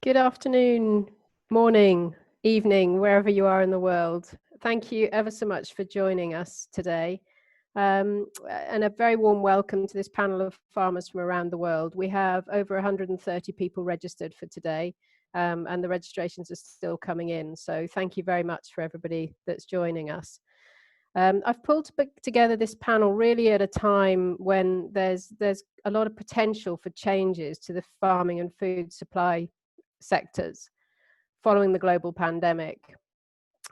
Good afternoon, morning, evening, wherever you are in the world. Thank you ever so much for joining us today. And a very warm welcome to this panel of farmers from around the world. We have over 130 people registered for today, and the registrations are still coming in. So thank you very much for everybody that's joining us. I've pulled together this panel really at a time when there's a lot of potential for changes to the farming and food supply sectors following the global pandemic.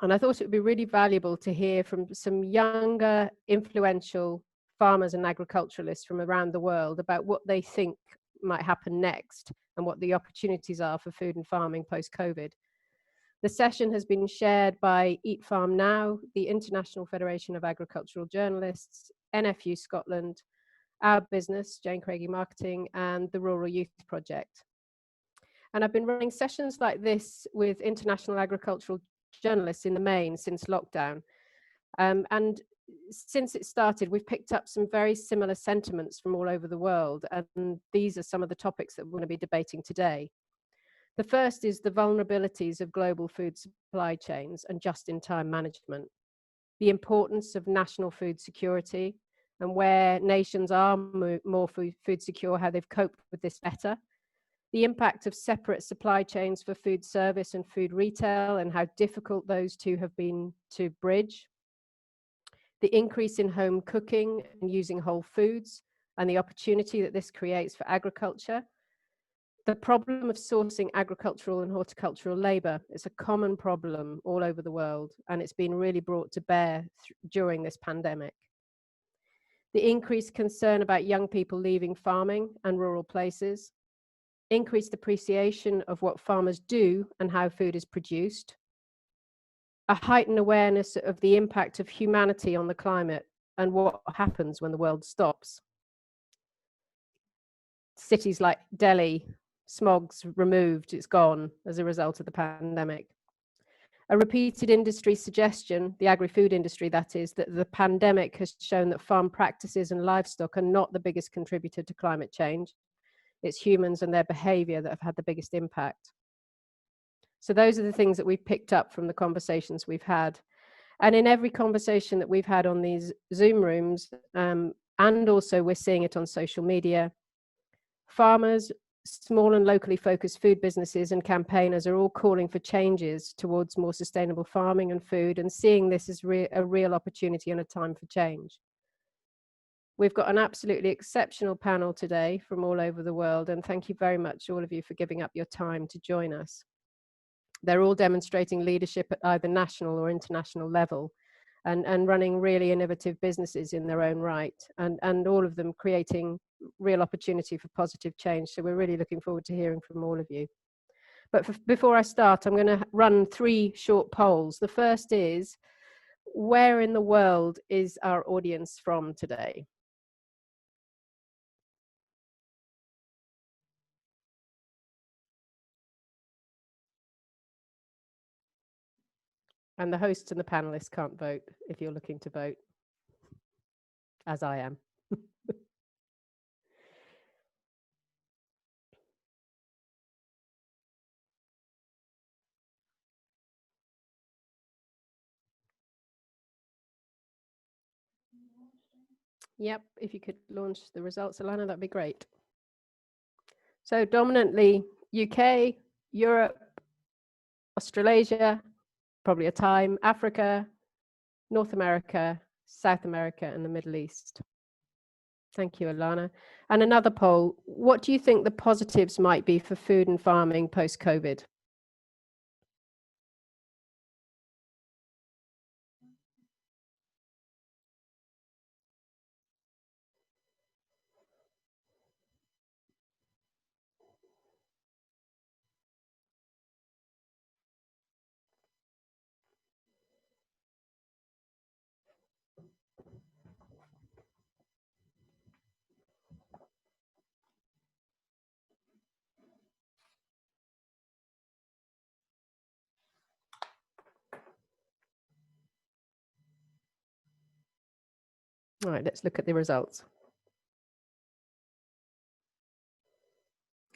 And I thought it would be really valuable to hear from some younger, influential farmers and agriculturalists from around the world about what they think might happen next and what the opportunities are for food and farming post-COVID. The session has been shared by Eat Farm Now, the International Federation of Agricultural Journalists, NFU Scotland, Our Business, Jane Craigie Marketing, and the Rural Youth Project. And I've been running sessions like this with international agricultural journalists in the main since lockdown. And since it started, we've picked up some very similar sentiments from all over the world. And these are some of the topics that we're going to be debating today. The first is the vulnerabilities of global food supply chains and just-in-time management, the importance of national food security, and where nations are more food secure, how they've coped with this better, the impact of separate supply chains for food service and food retail and how difficult those two have been to bridge, the increase in home cooking and using whole foods and the opportunity that this creates for agriculture, the problem of sourcing agricultural and horticultural labour. It's a common problem all over the world, and it's been really brought to bear during this pandemic. The increased concern about young people leaving farming and rural places, increased appreciation of what farmers do and how food is produced, a heightened awareness of the impact of humanity on the climate and what happens when the world stops. Cities like Delhi, smog's removed, it's gone as a result of the pandemic. A repeated industry suggestion, the agri-food industry that is, that the pandemic has shown that farm practices and livestock are not the biggest contributor to climate change. It's humans and their behavior that have had the biggest impact. So those are the things that we've picked up from the conversations we've had. And in every conversation that we've had on these Zoom rooms, and also we're seeing it on social media, farmers, small and locally focused food businesses and campaigners are all calling for changes towards more sustainable farming and food, and seeing this as a real opportunity and a time for change. We've got an absolutely exceptional panel today from all over the world, and thank you very much, all of you, for giving up your time to join us. They're all demonstrating leadership at either national or international level, and running really innovative businesses in their own right, and all of them creating real opportunity for positive change. So we're really looking forward to hearing from all of you. But before I start, I'm going to run 3 short polls. The first is, where in the world is our audience from today? And the hosts and the panelists can't vote if you're looking to vote, as I am. Yep, if you could launch the results, Alana, that'd be great. So dominantly UK, Europe, Australasia, probably a time, Africa, North America, South America, and the Middle East. Thank you, Alana. And another poll, what do you think the positives might be for food and farming post-COVID? All right, let's look at the results.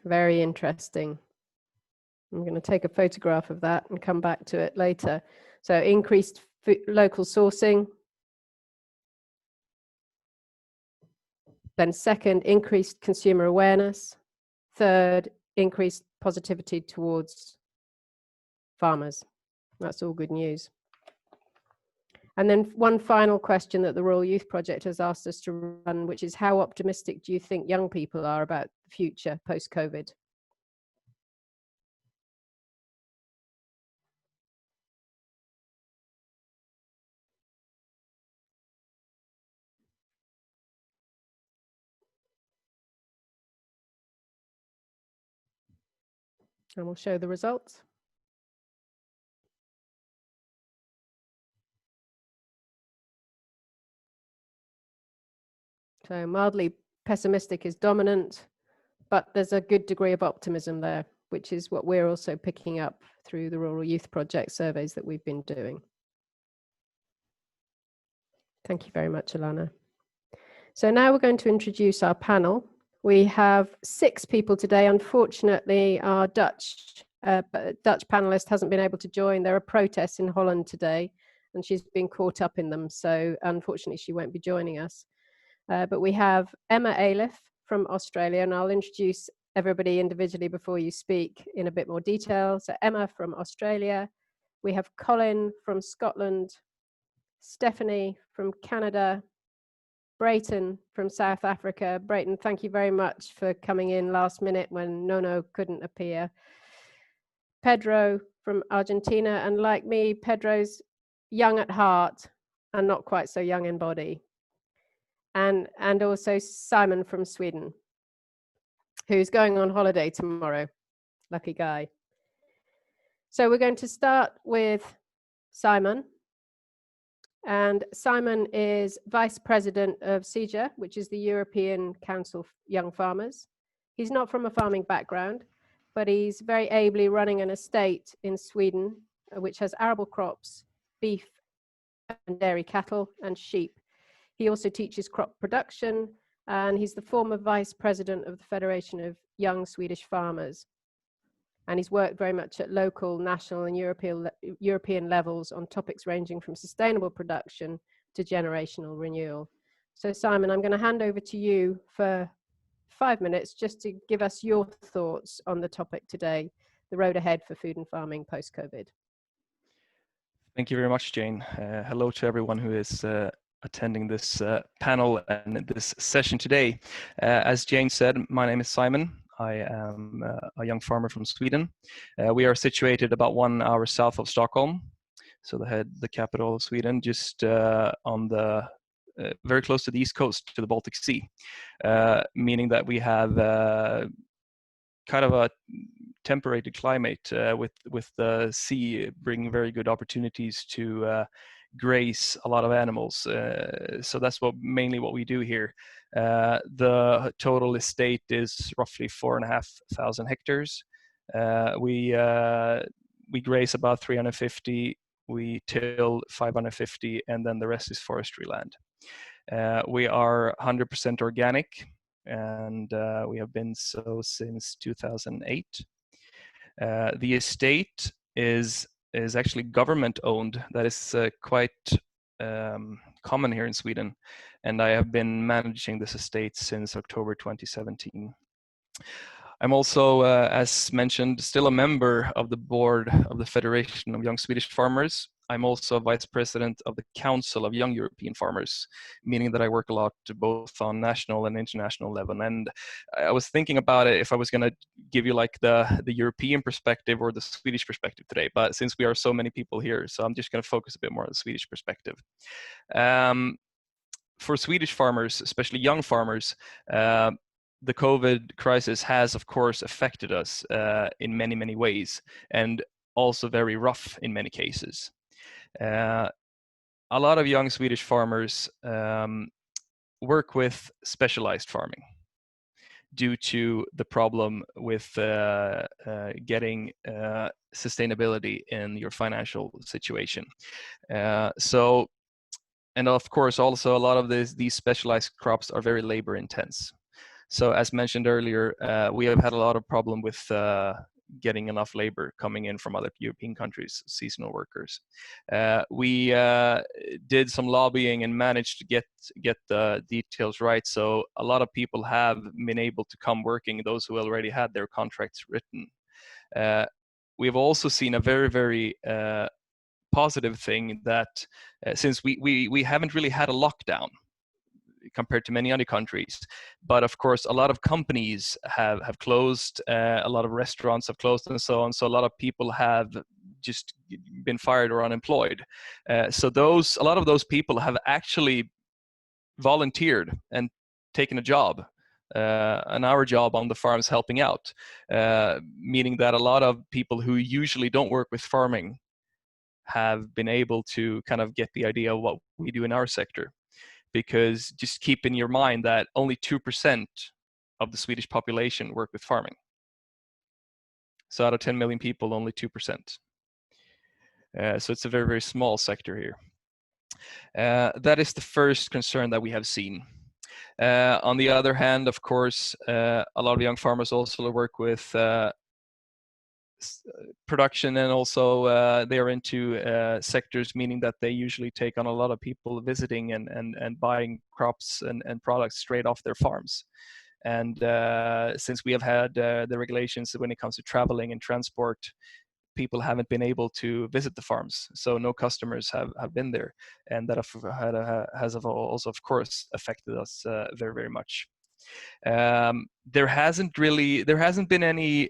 Very interesting. I'm going to take a photograph of that and come back to it later. So increased local sourcing. Then second, increased consumer awareness. Third, increased positivity towards farmers. That's all good news. And then one final question that the Rural Youth Project has asked us to run, which is how optimistic do you think young people are about the future post-COVID? And we'll show the results. So mildly pessimistic is dominant, but there's a good degree of optimism there, which is what we're also picking up through the Rural Youth Project surveys that we've been doing. Thank you very much, Alana. So now we're going to introduce our panel. We have 6 people today. Unfortunately, our Dutch panelist hasn't been able to join. There are protests in Holland today, and she's been caught up in them. So unfortunately, she won't be joining us. But we have Emma Ayliffe from Australia, and I'll introduce everybody individually before you speak in a bit more detail. So Emma from Australia. We have Colin from Scotland, Stephanie from Canada, Breyton from South Africa. Breyton, thank you very much for coming in last minute when Nono couldn't appear. Pedro from Argentina, and like me, Pedro's young at heart and not quite so young in body. And also Simon from Sweden, who's going on holiday tomorrow. Lucky guy. So we're going to start with Simon. And Simon is Vice President of CEJA, which is the European Council of Young Farmers. He's not from a farming background, but he's very ably running an estate in Sweden, which has arable crops, beef and dairy cattle, and sheep. He also teaches crop production, and he's the former Vice President of the Federation of Young Swedish Farmers. And he's worked very much at local, national, and European levels on topics ranging from sustainable production to generational renewal. So Simon, I'm going to hand over to you for 5 minutes just to give us your thoughts on the topic today, the road ahead for food and farming post-COVID. Thank you very much, Jane. Hello to everyone who is attending this panel and this session today. As Jane said, my name is Simon. I am a young farmer from Sweden. We are situated about 1 hour south of Stockholm, so the capital of Sweden, just on the very close to the east coast, to the Baltic Sea, meaning that we have kind of a temperated climate with the sea bringing very good opportunities to graze a lot of animals. So that's mainly what we do here. The total estate is roughly 4,500 hectares. We graze about 350, we till 550, and then the rest is forestry land. We are 100% organic, and we have been so since 2008. The estate is actually government owned. That is quite common here in Sweden, and I have been managing this estate since October 2017. I'm also, as mentioned, still a member of the board of the Federation of Young Swedish Farmers. I'm also vice president of the Council of Young European Farmers, meaning that I work a lot both on national and international level. And I was thinking about it if I was going to give you like the European perspective or the Swedish perspective today. But since we are so many people here, so I'm just going to focus a bit more on the Swedish perspective. For Swedish farmers, especially young farmers, the COVID crisis has, of course, affected us in many, many ways, and also very rough in many cases. A lot of young Swedish farmers work with specialized farming due to the problem with getting sustainability in your financial situation. And of course, also a lot of these specialized crops are very labor intense. So as mentioned earlier, we have had a lot of problem with getting enough labor coming in from other European countries, seasonal workers. We did some lobbying and managed to get the details right. So a lot of people have been able to come working, those who already had their contracts written. We've also seen a very, very positive thing that since we haven't really had a lockdown compared to many other countries, but of course a lot of companies have closed, a lot of restaurants have closed and so on, so a lot of people have just been fired or unemployed. So a lot of those people have actually volunteered and taken a job, an hour job on the farms helping out, meaning that a lot of people who usually don't work with farming have been able to kind of get the idea of what we do in our sector. Because just keep in your mind that only 2% of the Swedish population work with farming. So out of 10 million people, only 2%. So it's a very, very small sector here. That is the first concern that we have seen. On the other hand, of course, a lot of young farmers also work with production, and also they are into sectors, meaning that they usually take on a lot of people visiting and buying crops and products straight off their farms. And since we have had the regulations when it comes to traveling and transport, people haven't been able to visit the farms, so no customers have been there, and that has also of course affected us very, very much. There hasn't been any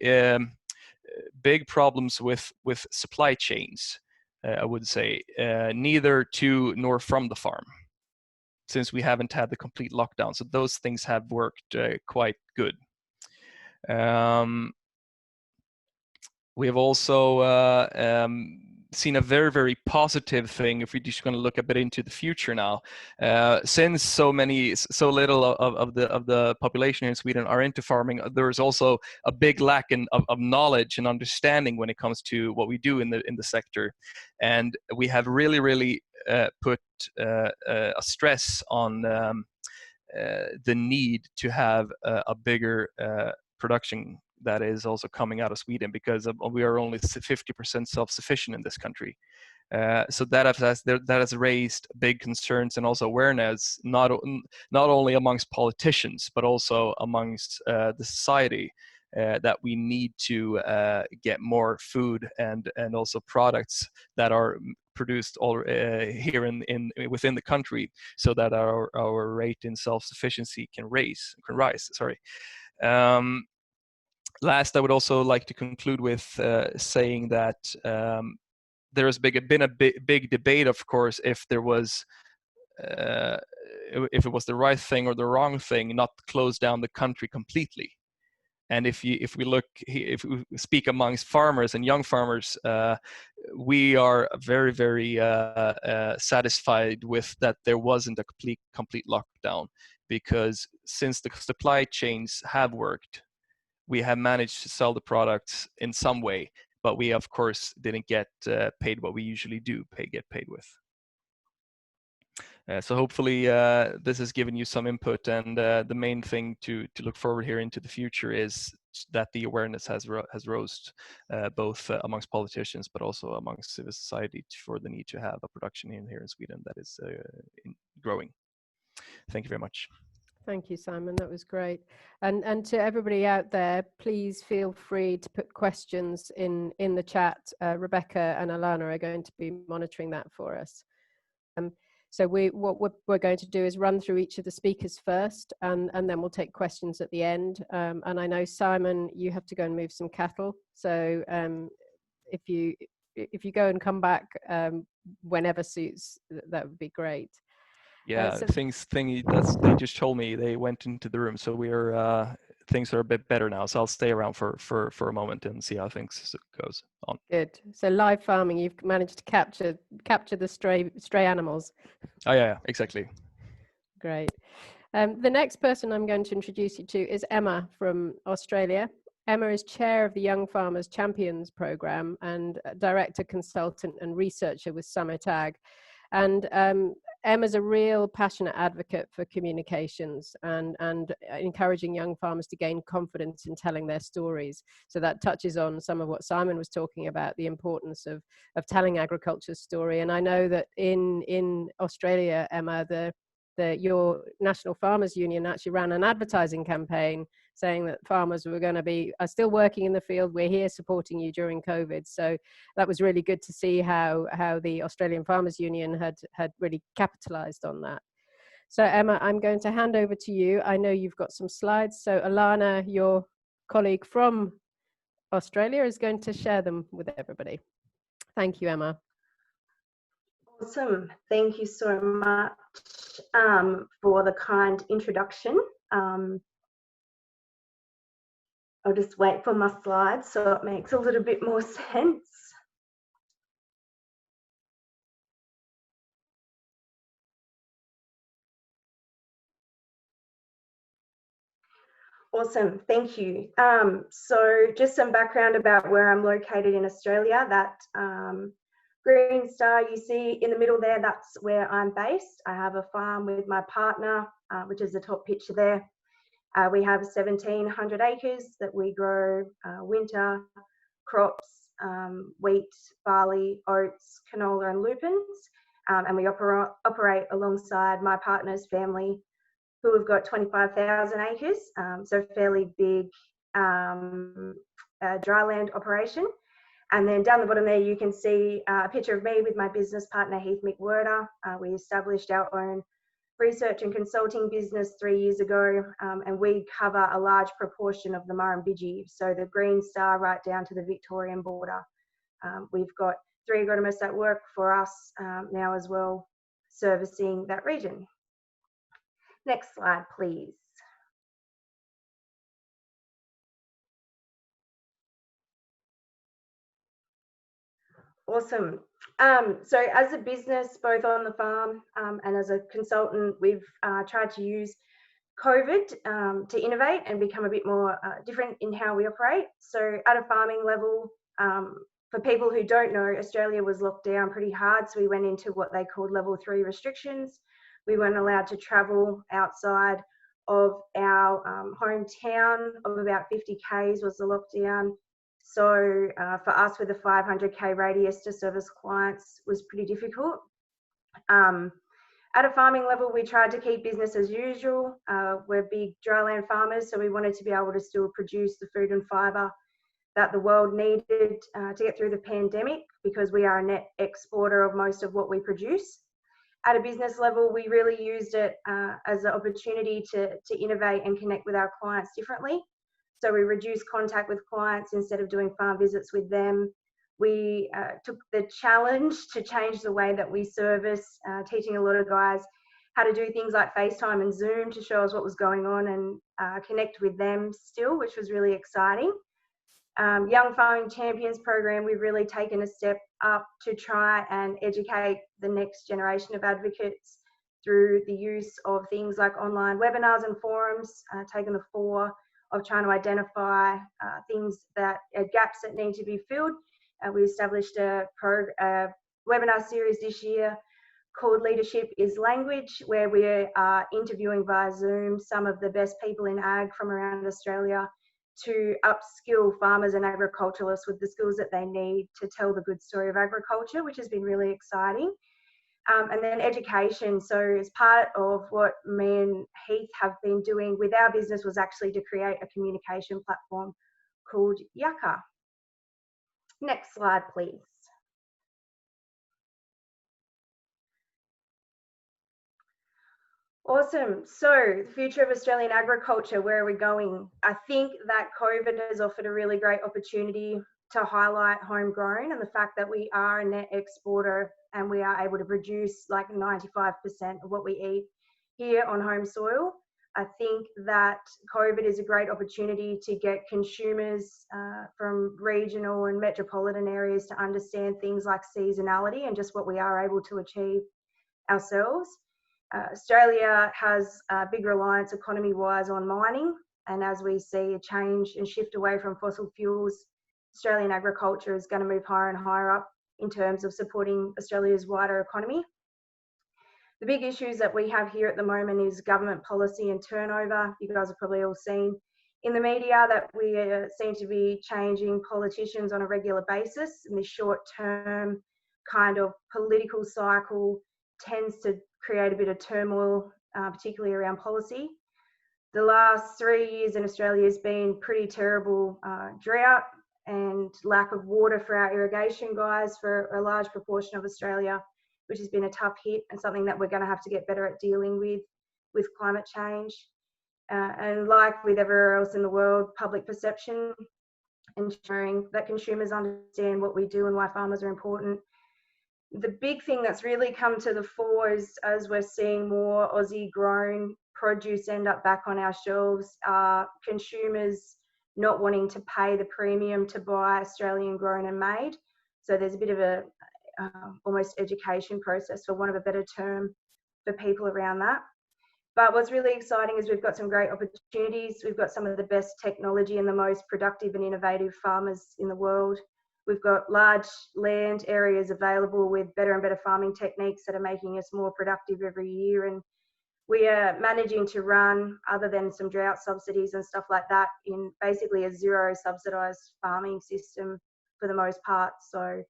big problems with supply chains, I would say, neither to nor from the farm, since we haven't had the complete lockdown. So those things have worked quite good. We have also seen a very, very positive thing, if we're just going to look a bit into the future now. Since so little of the population in Sweden are into farming, there's also a big lack of knowledge and understanding when it comes to what we do in the sector. And we have really, really put a stress on the need to have a bigger production that is also coming out of Sweden, because we are only 50% self-sufficient in this country. So that has raised big concerns and also awareness, not only amongst politicians, but also amongst the society, that we need to get more food and also products that are produced here within the country, so that our rate in self-sufficiency can rise. Last, I would also like to conclude with saying that there has been a big debate, of course, if it was the right thing or the wrong thing not to close down the country completely. And if we speak amongst farmers and young farmers, we are very, very satisfied with that there wasn't a complete lockdown, because since the supply chains have worked, we have managed to sell the products in some way, but we of course didn't get paid what we usually get paid with. So hopefully this has given you some input, and the main thing to look forward here into the future is that the awareness has rose both amongst politicians, but also amongst civil society, for the need to have a production here in Sweden that is growing. Thank you very much. Thank you, Simon. That was great. And to everybody out there, please feel free to put questions in the chat. Rebecca and Alana are going to be monitoring that for us. So what we're going to do is run through each of the speakers first, and then we'll take questions at the end. And I know, Simon, you have to go and move some cattle. So if you go and come back whenever suits, that would be great. Yeah, they just told me they went into the room, so things are a bit better now. So I'll stay around for a moment and see how things goes on. Good. So live farming, you've managed to capture the stray animals. Oh yeah, exactly. Great. The next person I'm going to introduce you to is Emma from Australia. Emma is chair of the Young Farmers Champions Programme and director, consultant and researcher with Summit Ag. And Emma's a real passionate advocate for communications and encouraging young farmers to gain confidence in telling their stories. So that touches on some of what Simon was talking about, the importance of telling agriculture's story. And I know that in Australia, Emma, your National Farmers Union actually ran an advertising campaign saying that farmers were going to are still working in the field. We're here supporting you during COVID. So that was really good to see how the Australian Farmers Union had really capitalized on that. So Emma, I'm going to hand over to you. I know you've got some slides. So Alana, your colleague from Australia, is going to share them with everybody. Thank you, Emma. Awesome. Thank you so much for the kind introduction. I'll just wait for my slides so it makes a little bit more sense. Awesome, thank you. So just some background about where I'm located in Australia. That green star you see in the middle there, that's where I'm based. I have a farm with my partner, which is the top picture there. We have 1,700 acres that we grow winter crops, wheat, barley, oats, canola and lupins. And we operate alongside my partner's family, who have got 25,000 acres, so fairly big dryland operation. And then down the bottom there, you can see a picture of me with my business partner, Heath McWhirter. We established our own research and consulting business 3 years ago, and we cover a large proportion of the Murrumbidgee, so the Green Star right down to the Victorian border. We've got 3 agronomists that work for us now as well, servicing that region. Next slide, please. Awesome. So as a business, both on the farm and as a consultant, we've tried to use COVID to innovate and become a bit more different in how we operate. So at a farming level, for people who don't know, Australia was locked down pretty hard. So we went into what they called level 3 restrictions. We weren't allowed to travel outside of our hometown of about 50 k's was the lockdown. So for us with a 500k radius to service clients was pretty difficult. At a farming level, we tried to keep business as usual. We're big dryland farmers, so we wanted to be able to still produce the food and fibre that the world needed to get through the pandemic, because we are a net exporter of most of what we produce. At a business level, we really used it as an opportunity to innovate and connect with our clients differently. So we reduced contact with clients instead of doing farm visits with them. We took the challenge to change the way that we service, teaching a lot of guys how to do things like FaceTime and Zoom to show us what was going on and connect with them still, which was really exciting. Young Farming Champions program, we've really taken a step up to try and educate the next generation of advocates through the use of things like online webinars and forums, taking the forefront of trying to identify things that gaps that need to be filled. We established a webinar series this year called Leadership is Language, where we are interviewing via Zoom some of the best people in ag from around Australia to upskill farmers and agriculturalists with the skills that they need to tell the good story of agriculture, which has been really exciting. And then education. So as part of what me and Heath have been doing with our business was actually to create a communication platform called Yacker. Next slide, please. Awesome. So the future of Australian agriculture, where are we going? I think that COVID has offered a really great opportunity to highlight homegrown and the fact that we are a net exporter and we are able to produce like 95% of what we eat here on home soil. I think that COVID is a great opportunity to get consumers from regional and metropolitan areas to understand things like seasonality and just what we are able to achieve ourselves. Australia has a big reliance economy-wise on mining, and as we see a change and shift away from fossil fuels, Australian agriculture is going to move higher and higher up in terms of supporting Australia's wider economy. The big issues that we have here at the moment is government policy and turnover. You guys have probably all seen in the media that we seem to be changing politicians on a regular basis, and this short-term kind of political cycle tends to create a bit of turmoil, particularly around policy. The last 3 years in Australia has been pretty terrible drought and lack of water for our irrigation guys for a large proportion of Australia, which has been a tough hit and something that we're going to have to get better at dealing with climate change. And like with everywhere else in the world, public perception, ensuring that consumers understand what we do and why farmers are important. The big thing that's really come to the fore is, as we're seeing more Aussie grown produce end up back on our shelves, are consumers not wanting to pay the premium to buy Australian grown and made. So there's a bit of a almost education process, for want of a better term, for people around that. But what's really exciting is we've got some great opportunities. We've got some of the best technology and the most productive and innovative farmers in the world. We've got large land areas available with better and better farming techniques that are making us more productive every year. And we are managing to run, other than some drought subsidies and stuff like that, in basically a zero subsidised farming system for the most part. So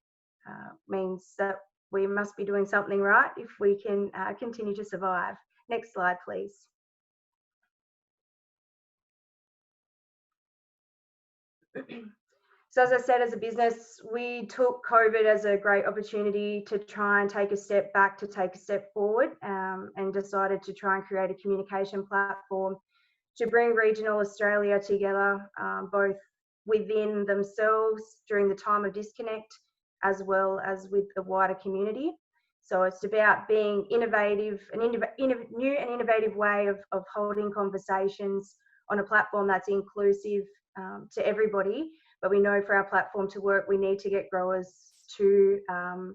means that we must be doing something right if we can continue to survive. Next slide, please. So as I said, as a business, we took COVID as a great opportunity to try and take a step back, to take a step forward, and decided to try and create a communication platform to bring regional Australia together, both within themselves during the time of disconnect, as well as with the wider community. So it's about being innovative, new and innovative way of holding conversations on a platform that's inclusive to everybody. But we know for our platform to work, we need to get growers to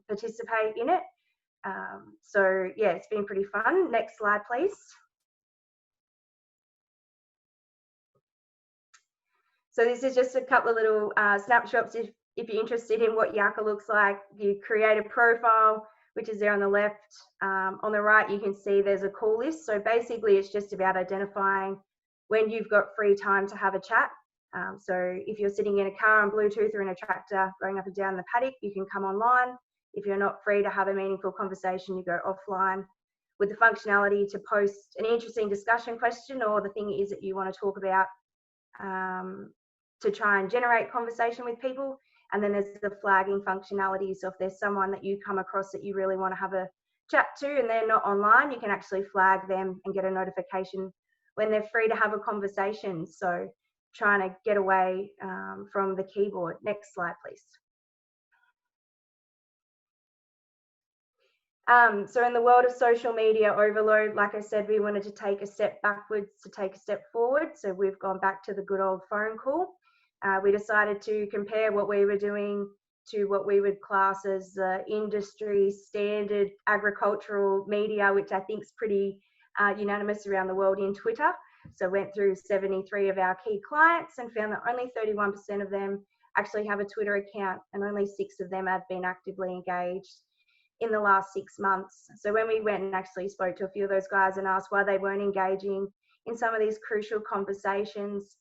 participate in it. So yeah, it's been pretty fun. Next slide, please. So this is just a couple of little snapshots. If you're interested in what Yacker looks like, you create a profile, which is there on the left. On the right, you can see there's a call list. So basically, it's just about identifying when you've got free time to have a chat. So if you're sitting in a car on Bluetooth or in a tractor going up and down the paddock, you can come online. If you're not free to have a meaningful conversation, you go offline, with the functionality to post an interesting discussion question or the thing it is that you want to talk about, to try and generate conversation with people. And then there's the flagging functionality. So if there's someone that you come across that you really want to have a chat to and they're not online, you can actually flag them and get a notification when they're free to have a conversation. So trying to get away from the keyboard. Next slide, please. So in the world of social media overload, like I said, we wanted to take a step backwards to take a step forward. So we've gone back to the good old phone call. We decided to compare what we were doing to what we would class as industry standard agricultural media, which I think is pretty unanimous around the world in Twitter. So went through 73 of our key clients and found that only 31% of them actually have a Twitter account, and only 6 of them have been actively engaged in the last 6 months. So when we went and actually spoke to a few of those guys and asked why they weren't engaging in some of these crucial conversations,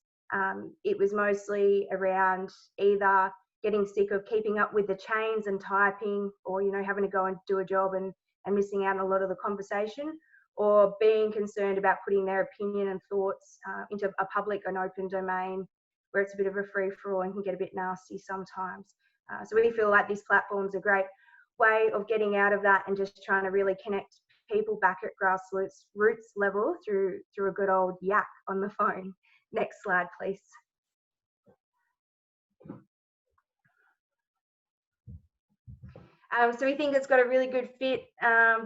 it was mostly around either getting sick of keeping up with the chains and typing, or having to go and do a job and missing out on a lot of the conversation, or being concerned about putting their opinion and thoughts into a public and open domain where it's a bit of a free-for-all and can get a bit nasty sometimes. So we feel like this platform's a great way of getting out of that and just trying to really connect people back at grassroots level through a good old yak on the phone. Next slide, please. So we think it's got a really good fit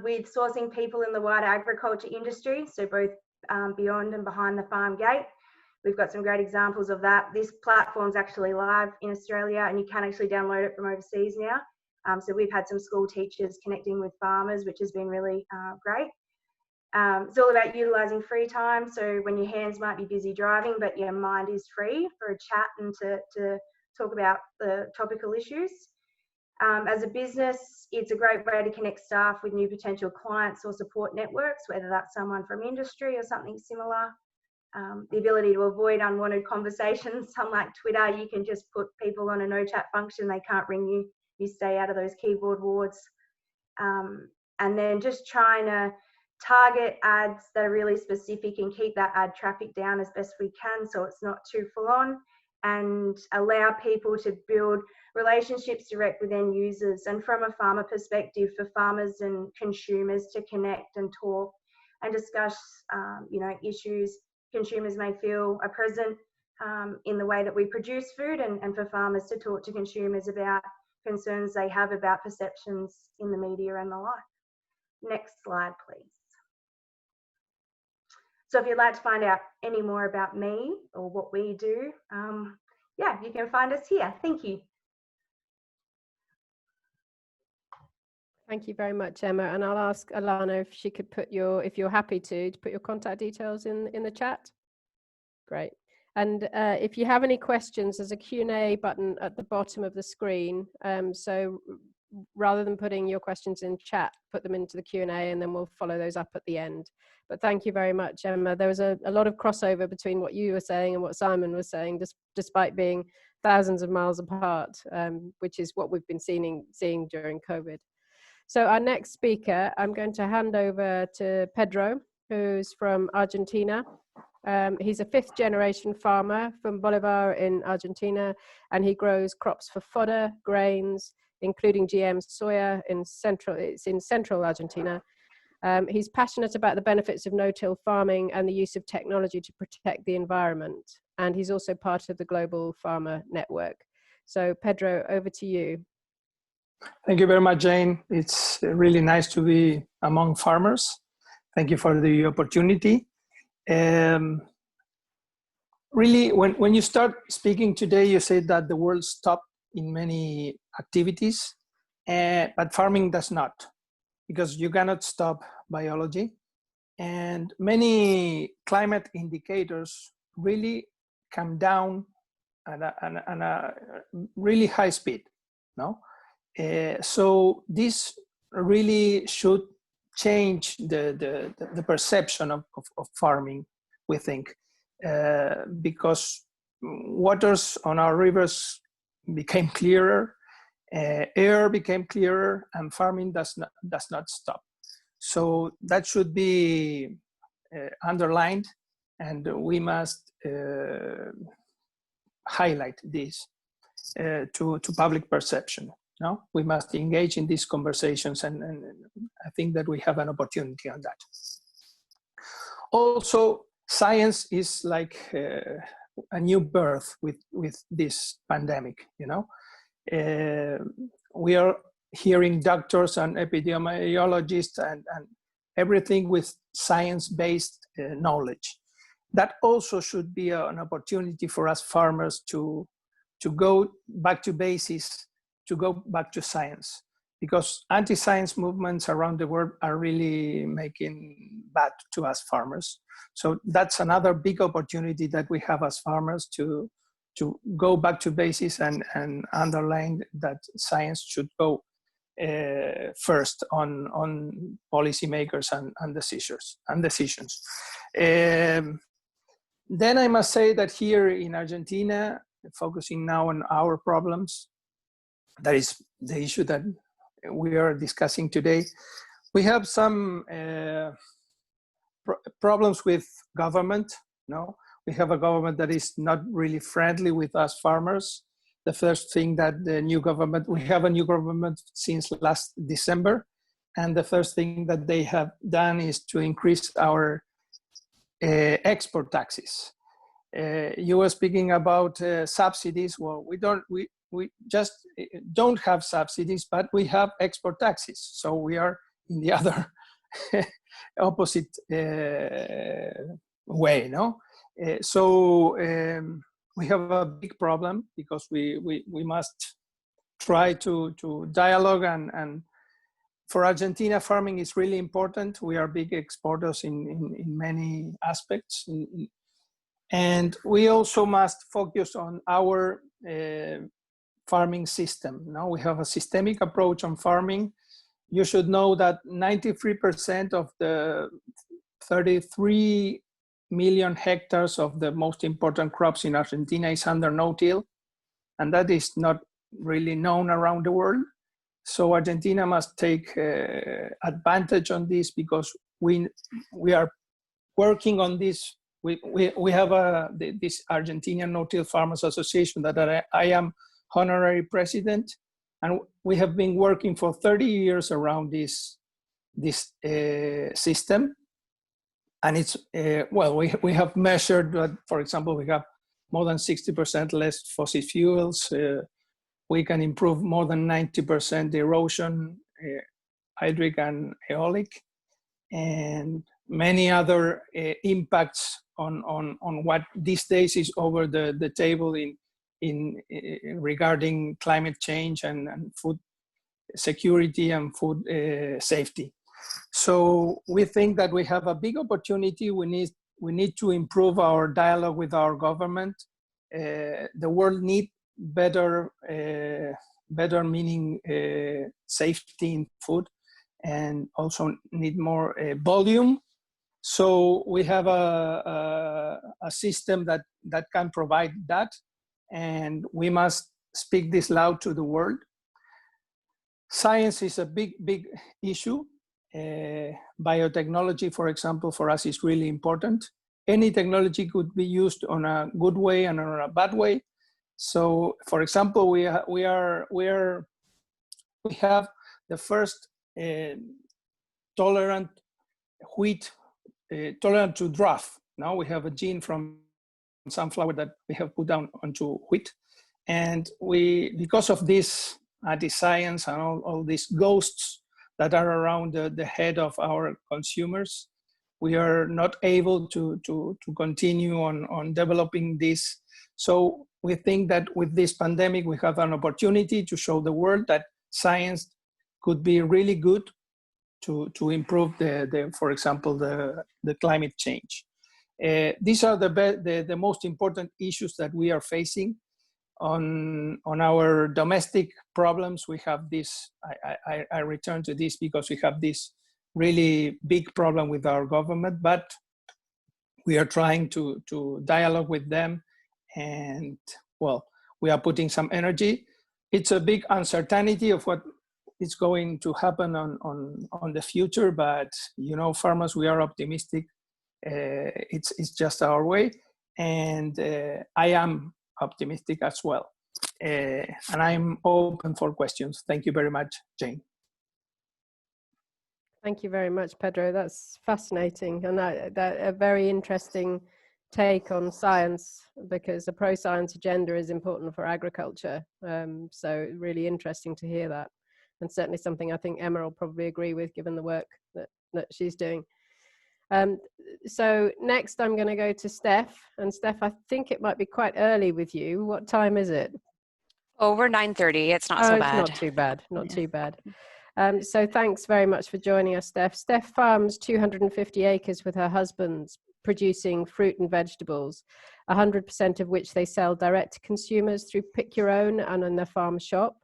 with sourcing people in the wider agriculture industry, so both beyond and behind the farm gate. We've got some great examples of that. This platform's actually live in Australia and you can actually download it from overseas now. So we've had some school teachers connecting with farmers, which has been really great. It's all about utilising free time. So when your hands might be busy driving, but your mind is free for a chat and to talk about the topical issues. As a business, it's a great way to connect staff with new potential clients or support networks, whether that's someone from industry or something similar. The ability to avoid unwanted conversations, unlike Twitter, you can just put people on a no chat function, they can't ring you, you stay out of those keyboard wars. And then just trying to target ads that are really specific and keep that ad traffic down as best we can so it's not too full on, and allow people to build relationships direct with end users, and from a farmer perspective for farmers and consumers to connect and talk and discuss issues consumers may feel are present in the way that we produce food, and for farmers to talk to consumers about concerns they have about perceptions in the media and the like. Next slide, please. So if you'd like to find out any more about me or what we do, you can find us here. Thank you. Thank you very much, Emma. And I'll ask Alana if she could put if you're happy to put your contact details in the chat. Great. And if you have any questions, there's a Q&A button at the bottom of the screen. So rather than putting your questions in chat, put them into the Q&A and then we'll follow those up at the end. But thank you very much, Emma. There was a lot of crossover between what you were saying and what Simon was saying, despite being thousands of miles apart, which is what we've been seeing during COVID. So our next speaker, I'm going to hand over to Pedro, who's from Argentina. He's a 5th generation farmer from Bolivar in Argentina, and he grows crops for fodder, grains, including GM soya in central Argentina. He's passionate about the benefits of no-till farming and the use of technology to protect the environment. And he's also part of the Global Farmer Network. So Pedro, over to you. Thank you very much, Jane. It's really nice to be among farmers. Thank you for the opportunity. Really, when you start speaking today, you said that the world stopped in many activities, but farming does not, because you cannot stop biology. And many climate indicators really come down at a really high speed, no? So this really should change the perception of farming, we think, because waters on our rivers became clearer, air became clearer, and farming does not stop. So that should be underlined, and we must highlight this to public perception. No, we must engage in these conversations, and I think that we have an opportunity on that. Also, science is like a new birth with this pandemic. We are hearing doctors and epidemiologists and everything with science-based knowledge. That also should be an opportunity for us farmers to go back to basics, to go back to science, because anti-science movements around the world are really making bad to us farmers. So that's another big opportunity that we have as farmers to go back to basics and underline that science should go first on policymakers and decisions. Then I must say that here in Argentina, focusing now on our problems, that is the issue that we are discussing today. We have some problems with government. No, we have a government that is not really friendly with us farmers. The first thing that we have a new government since last December, and the first thing that they have done is to increase our export taxes. You were speaking about subsidies. Well, we just don't have subsidies, but we have export taxes. So we are in the other opposite way, no? We have a big problem because we must try to dialogue, and for Argentina, farming is really important. We are big exporters in many aspects. And we also must focus on our farming system. Now we have a systemic approach on farming. You should know that 93% of the 33 million hectares of the most important crops in Argentina is under no-till, and that is not really known around the world. So Argentina must take advantage on this, because we are working on this. We have this Argentinian No-Till Farmers Association that I am honorary president, and we have been working for 30 years around this system. And it's, well, we have measured that, for example, we have more than 60% less fossil fuels. We can improve more than 90% erosion, hydric and aeolic, and many other impacts on what these days is over the table in regarding climate change and food security and food safety. So we think that we have a big opportunity. We need to improve our dialogue with our government. The world needs better meaning safety in food, and also need more volume. So we have a system that can provide that, and we must speak this loud to the world. Science is a big issue. Biotechnology, for example, for us is really important. Any technology could be used on a good way and on a bad way. So, for example, we have the first tolerant wheat, tolerant to drought. Now we have a gene from sunflower that we have put down onto wheat, and because of this anti-science and all these ghosts that are around the head of our consumers, we are not able to continue on developing this. So we think that with this pandemic, we have an opportunity to show the world that science could be really good to improve for example, the climate change. These are the most important issues that we are facing. On our domestic problems, we have this, I return to this because we have this really big problem with our government, but we are trying to dialogue with them, and well, we are putting some energy. It's a big uncertainty of what is going to happen on the future, but you know, farmers, we are optimistic. It's just our way, and I am optimistic as well. And I'm open for questions. Thank you very much, Jane. Thank you very much, Pedro. That's fascinating, and that a very interesting take on science, because the pro-science agenda is important for agriculture. So really interesting to hear that, and certainly something I think Emma will probably agree with, given the work that she's doing. So next I'm going to go to Steph, and Steph, I think it might be quite early with you. What time is it? Oh, we're 9:30. It's not so bad. Not too bad. Not too bad. So thanks very much for joining us, Steph. Steph farms 250 acres with her husband, producing fruit and vegetables, 100% of which they sell direct to consumers through Pick Your Own and in their farm shop.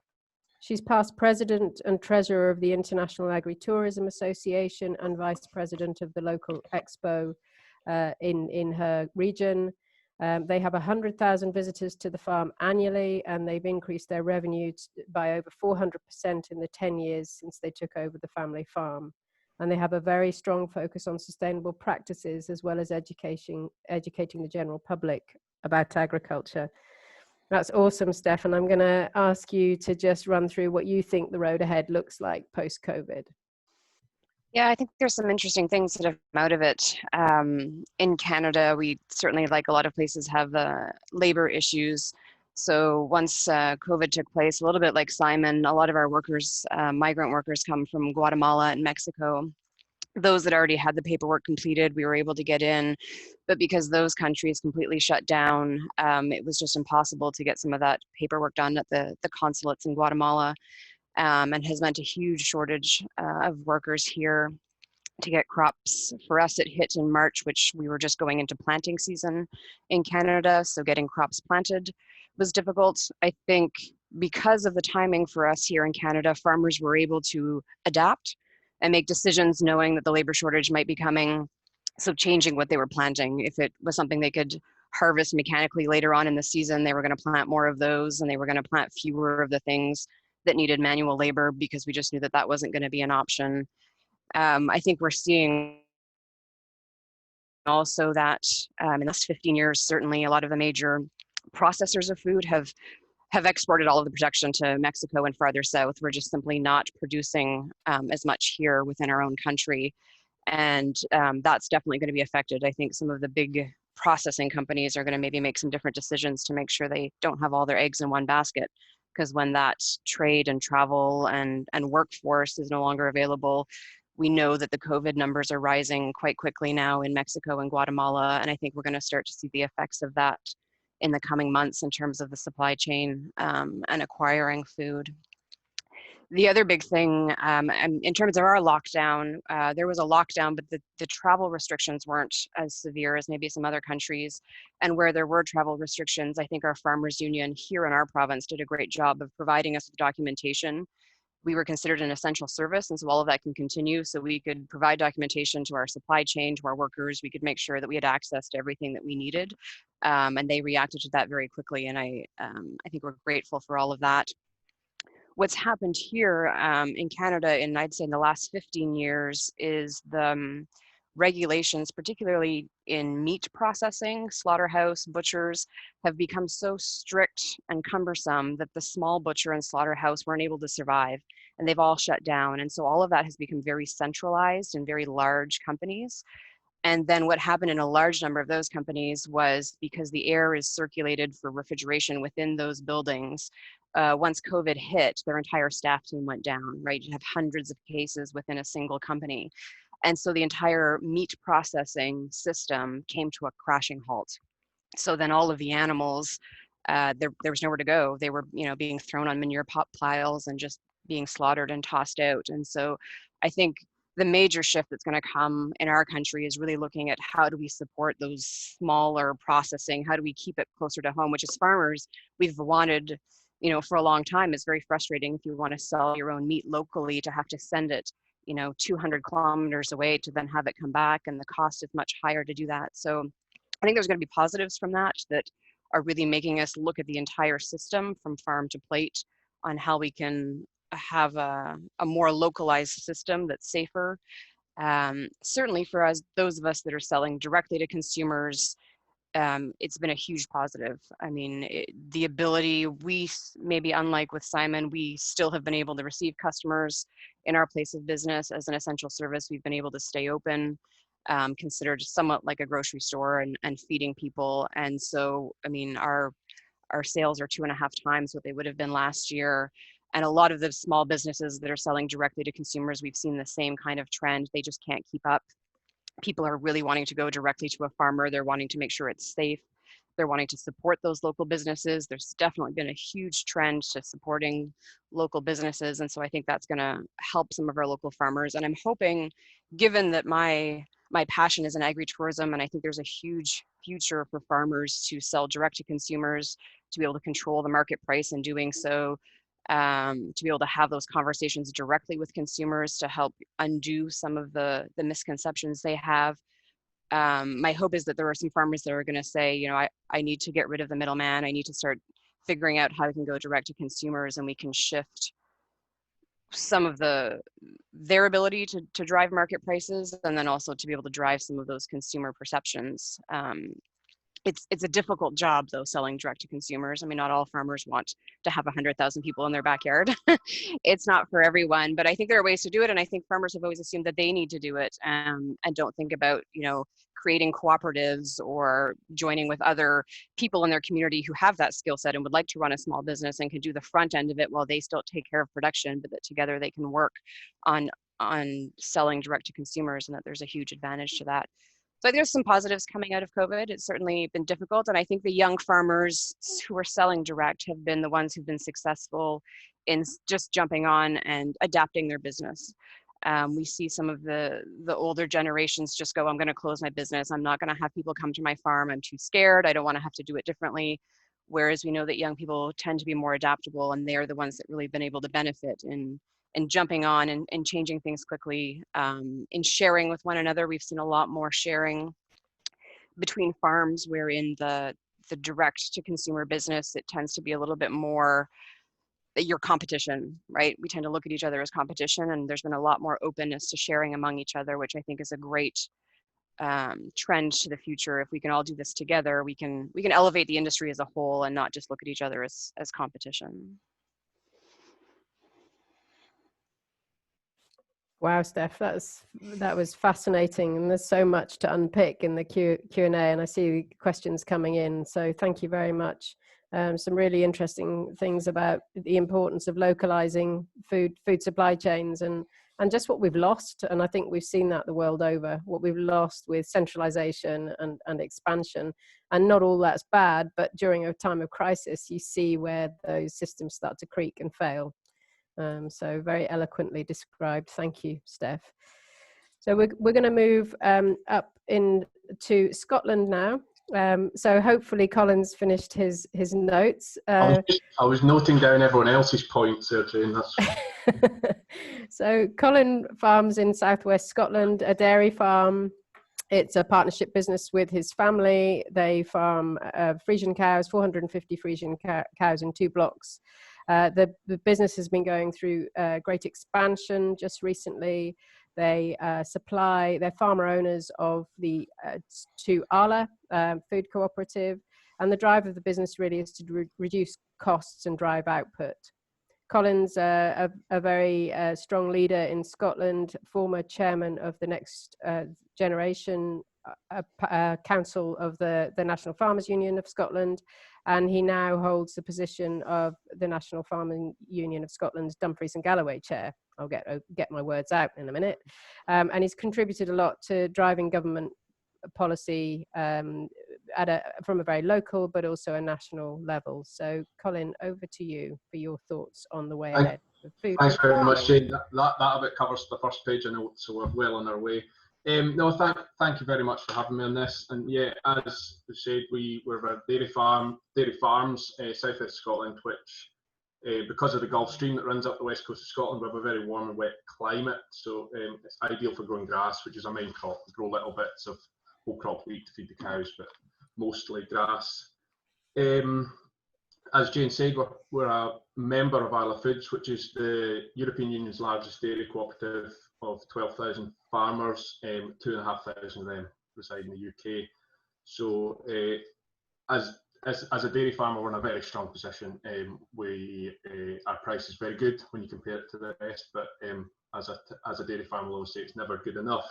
She's past president and treasurer of the International Agritourism Association and vice president of the local Expo in her region. They have 100,000 visitors to the farm annually, and they've increased their revenue by over 400% in the 10 years since they took over the family farm. And they have a very strong focus on sustainable practices, as well as educating the general public about agriculture. That's awesome, Steph. And I'm going to ask you to just run through what you think the road ahead looks like post-COVID. Yeah, I think there's some interesting things that have come out of it. In Canada, we certainly, like a lot of places, have labor issues. So once COVID took place, a little bit like Simon, a lot of our workers, migrant workers, come from Guatemala and Mexico. Those that already had the paperwork completed, we were able to get in, but because those countries completely shut down, it was just impossible to get some of that paperwork done at the consulates in Guatemala, and has meant a huge shortage of workers here to get crops. For us, it hit in March, which we were just going into planting season in Canada, so getting crops planted was difficult. I think because of the timing for us here in Canada, farmers were able to adapt and make decisions knowing that the labor shortage might be coming. So changing what they were planting. If it was something they could harvest mechanically later on in the season, they were going to plant more of those, and they were going to plant fewer of the things that needed manual labor, because we just knew that that wasn't going to be an option. I think we're seeing also that in the last 15 years, certainly a lot of the major processors of food have exported all of the production to Mexico and farther south. We're just simply not producing as much here within our own country. And that's definitely going to be affected. I think some of the big processing companies are going to maybe make some different decisions to make sure they don't have all their eggs in one basket. Because when that trade and travel and workforce is no longer available, we know that the COVID numbers are rising quite quickly now in Mexico and Guatemala. And I think we're going to start to see the effects of that in the coming months in terms of the supply chain and acquiring food. The other big thing, in terms of our lockdown, there was a lockdown, but the travel restrictions weren't as severe as maybe some other countries. And where there were travel restrictions, I think our farmers union here in our province did a great job of providing us with documentation. We were considered an essential service, and so all of that can continue. So we could provide documentation to our supply chain, to our workers. We could make sure that we had access to everything that we needed. And they reacted to that very quickly. And I think we're grateful for all of that. What's happened here in Canada, and I'd say in the last 15 years, is the regulations, particularly in meat processing, slaughterhouse, butchers, have become so strict and cumbersome that the small butcher and slaughterhouse weren't able to survive, and they've all shut down. And so all of that has become very centralized in very large companies. And then what happened in a large number of those companies was, because the air is circulated for refrigeration within those buildings, once COVID hit, their entire staff team went down, right? You have hundreds of cases within a single company. And so the entire meat processing system came to a crashing halt. So then all of the animals, there was nowhere to go. They were, being thrown on manure piles and just being slaughtered and tossed out. And so I think the major shift that's going to come in our country is really looking at how do we support those smaller processing? How do we keep it closer to home, which as farmers, we've wanted, for a long time. It's very frustrating if you want to sell your own meat locally to have to send it, 200 kilometers away to then have it come back, and the cost is much higher to do that. So I think there's going to be positives from that are really making us look at the entire system from farm to plate on how we can have a more localized system that's safer. Certainly for us, those of us that are selling directly to consumers, it's been a huge positive. I mean, the ability, we maybe unlike with Simon, we still have been able to receive customers in our place of business as an essential service. We've been able to stay open, considered somewhat like a grocery store and feeding people. And so, I mean, our sales are 2.5 times what they would have been last year. And a lot of the small businesses that are selling directly to consumers, we've seen the same kind of trend. They just can't keep up. People are really wanting to go directly to a farmer. They're wanting to make sure it's safe. They're wanting to support those local businesses. There's definitely been a huge trend to supporting local businesses. And so I think that's going to help some of our local farmers. And I'm hoping, given that my passion is in agritourism, and I think there's a huge future for farmers to sell direct to consumers, to be able to control the market price in doing so, to be able to have those conversations directly with consumers to help undo some of the misconceptions they have. My hope is that there are some farmers that are going to say, I need to get rid of the middleman. I need to start figuring out how we can go direct to consumers, and we can shift some of their ability to drive market prices, and then also to be able to drive some of those consumer perceptions. It's a difficult job, though, selling direct to consumers. I mean, not all farmers want to have 100,000 people in their backyard. It's not for everyone, but I think there are ways to do it. And I think farmers have always assumed that they need to do it, and don't think about, creating cooperatives or joining with other people in their community who have that skill set and would like to run a small business and can do the front end of it while they still take care of production, but that together they can work on selling direct to consumers, and that there's a huge advantage to that. So I think there's some positives coming out of COVID. It's certainly been difficult. And I think the young farmers who are selling direct have been the ones who've been successful in just jumping on and adapting their business. We see some of the older generations just go, I'm going to close my business. I'm not going to have people come to my farm. I'm too scared. I don't want to have to do it differently. whereas we know that young people tend to be more adaptable, and they're the ones that really have been able to benefit in jumping on and changing things quickly, in sharing with one another. We've seen a lot more sharing between farms, where in the direct to consumer business, it tends to be a little bit more your competition, right? We tend to look at each other as competition, and there's been a lot more openness to sharing among each other, which I think is a great trend to the future. If we can all do this together, we can elevate the industry as a whole and not just look at each other as competition. Wow, Steph, that was fascinating, and there's so much to unpick in the Q&A, and I see questions coming in. So thank you very much. Some really interesting things about the importance of localizing food supply chains and just what we've lost. And I think we've seen that the world over, what we've lost with centralization and expansion. And not all that's bad, but during a time of crisis, you see where those systems start to creak and fail. So very eloquently described. Thank you, Steph. So we're going to move up into Scotland now. So hopefully Colin's finished his notes. I was noting down everyone else's points there, Jane. That's... So Colin farms in southwest Scotland, a dairy farm. It's a partnership business with his family. They farm Frisian cows, 450 Frisian cows in 2 blocks. The business has been going through great expansion just recently. They're farmer owners of the to Arla food cooperative, and the drive of the business really is to reduce costs and drive output. Colin's a very strong leader in Scotland, former chairman of the Next Generation Council of the National Farmers Union of Scotland, and he now holds the position of the National Farming Union of Scotland's Dumfries and Galloway chair. I'll get my words out in a minute. And he's contributed a lot to driving government policy from a very local but also a national level. So Colin, over to you for your thoughts on the way ahead of food. Thanks very much, Jane. That a bit covers the first page of notes, so we're well on our way. No, thank you very much for having me on this. And yeah, as we said, we're a dairy farms south of Scotland, which because of the Gulf Stream that runs up the west coast of Scotland, we have a very warm and wet climate, so it's ideal for growing grass, which is our main crop. We grow little bits of whole crop wheat to feed the cows, but mostly grass. As Jane said, we're a member of Ayliffe Foods, which is the European Union's largest dairy cooperative of 12,000 farmers. 2,500 of them reside in the UK. So as a dairy farmer, we're in a very strong position. Our price is very good when you compare it to the rest, but as a dairy farmer, I always say it's never good enough.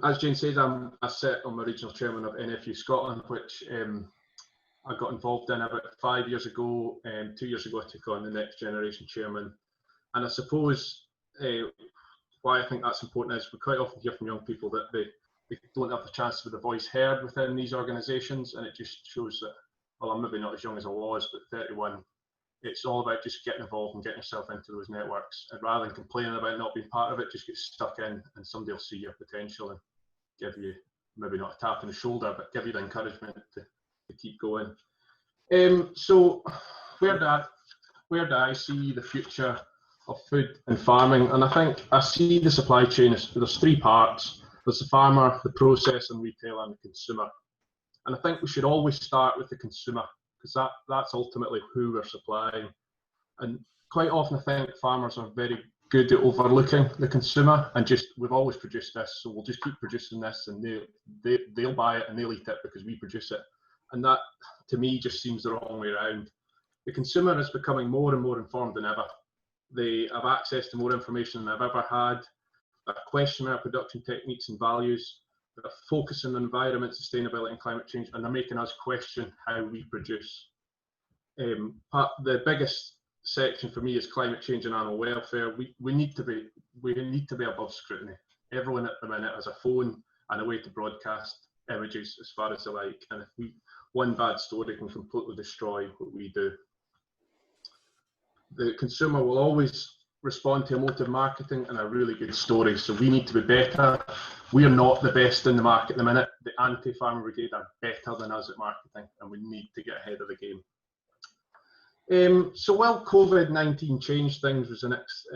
As Jane said, I'm the regional chairman of NFU Scotland, which I got involved in about 5 years ago. 2 years ago, I took on the Next Generation chairman. And I suppose why I think that's important is we quite often hear from young people that they don't have the chance to have the voice heard within these organisations, and it just shows that, well, I'm maybe not as young as I was, but 31, it's all about just getting involved and getting yourself into those networks. And rather than complaining about not being part of it, just get stuck in and somebody will see your potential and give you, maybe not a tap on the shoulder, but give you the encouragement to keep going. So where do I see the future of food and farming? And I think I see the supply chain as there's 3 parts. There's the farmer, the processor and retail, and the consumer. And I think we should always start with the consumer, because that's ultimately who we're supplying. And quite often I think farmers are very good at overlooking the consumer and just, we've always produced this, so we'll just keep producing this, and they'll buy it and they'll eat it because we produce it. And that, to me, just seems the wrong way around. The consumer is becoming more and more informed than ever. They have access to more information than they've ever had. They're questioning our production techniques and values. They're focusing on environment, sustainability and climate change, and they're making us question how we produce. The biggest section for me is climate change and animal welfare. We need to be above scrutiny. Everyone at the minute has a phone and a way to broadcast images as far as they like, and if one bad story can completely destroy what we do. The consumer will always respond to emotive marketing and a really good story. So we need to be better. We are not the best in the market at the minute. The anti-farmer brigade are better than us at marketing, and we need to get ahead of the game. So while COVID-19 changed things, was the next.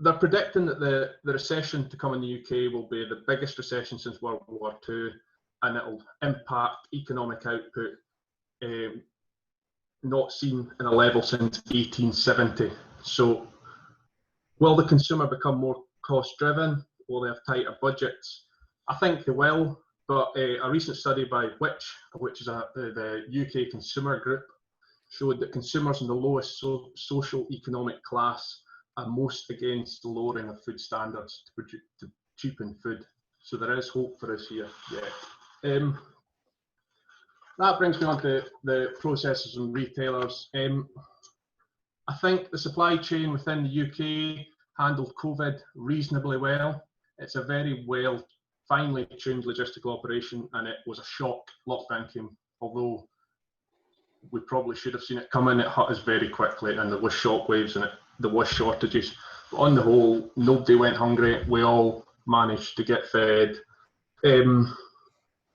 They're predicting that the recession to come in the UK will be the biggest recession since World War II, and it'll impact economic output not seen in a level since 1870. So will the consumer become more cost-driven? Will they have tighter budgets? I think they will, but a recent study by which is the UK consumer group, showed that consumers in the lowest social economic class are most against the lowering of food standards to cheapen food. So there is hope for us here yet. That brings me on to the processors and retailers. I think the supply chain within the UK handled COVID reasonably well. It's a very well, finely tuned logistical operation, and it was a shock. Lockdown came, although we probably should have seen it coming. It hit us very quickly, and there was shockwaves and there was shortages. But on the whole, nobody went hungry. We all managed to get fed.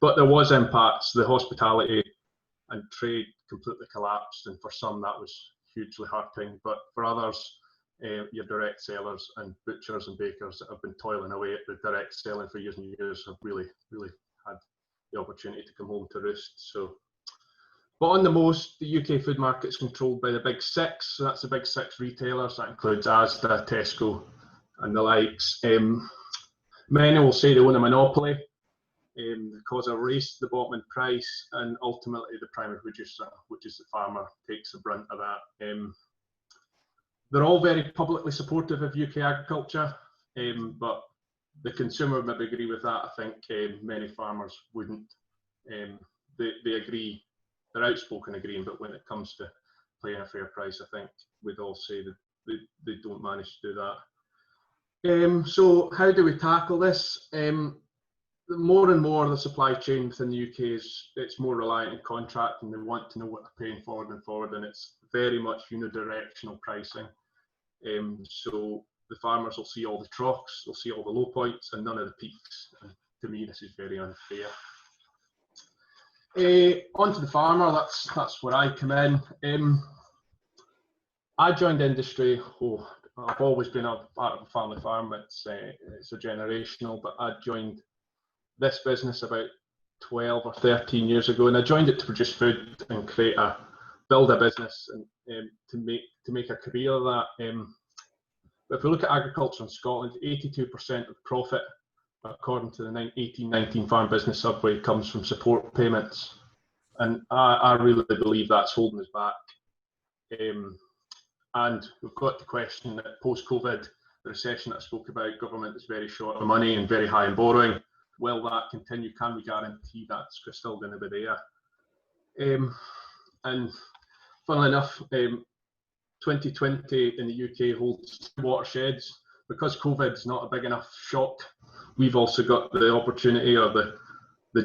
But there was impacts. The hospitality and trade completely collapsed, and for some that was hugely hurting. But for others, your direct sellers and butchers and bakers that have been toiling away at the direct selling for years and years have really had the opportunity to come home to roost. So, but on the most, the UK food market is controlled by the big six. So that's the big six retailers. That includes Asda, Tesco, and the likes. Many will say they own a monopoly. Because a race to the bottom in price, and ultimately the primary producer, which is the farmer, takes the brunt of that. They're all very publicly supportive of UK agriculture, but the consumer would maybe agree with that. I think many farmers wouldn't. They agree, they're outspoken agreeing, but when it comes to paying a fair price, I think we'd all say that they don't manage to do that. So how do we tackle this? More and more the supply chain within the UK it's more reliant on contract, and they want to know what they're paying forward, and it's very much unidirectional pricing. So the farmers will see all the troughs, they'll see all the low points and none of the peaks. And to me, this is very unfair. Onto the farmer, that's where I come in. I joined industry. I've always been a part of a family farm. It's a generational, but I joined this business about 12 or 13 years ago, and I joined it to produce food and build a business and to make a career of that. But if we look at agriculture in Scotland, 82% of profit, according to the 1819 Farm Business Survey, comes from support payments, and I really believe that's holding us back. And we've got to question that post-COVID, the recession that I spoke about, government is very short of money and very high in borrowing. Will that continue? Can we guarantee that's still going to be there? And funnily enough, 2020 in the UK holds two watersheds. Because COVID is not a big enough shock, we've also got the opportunity or the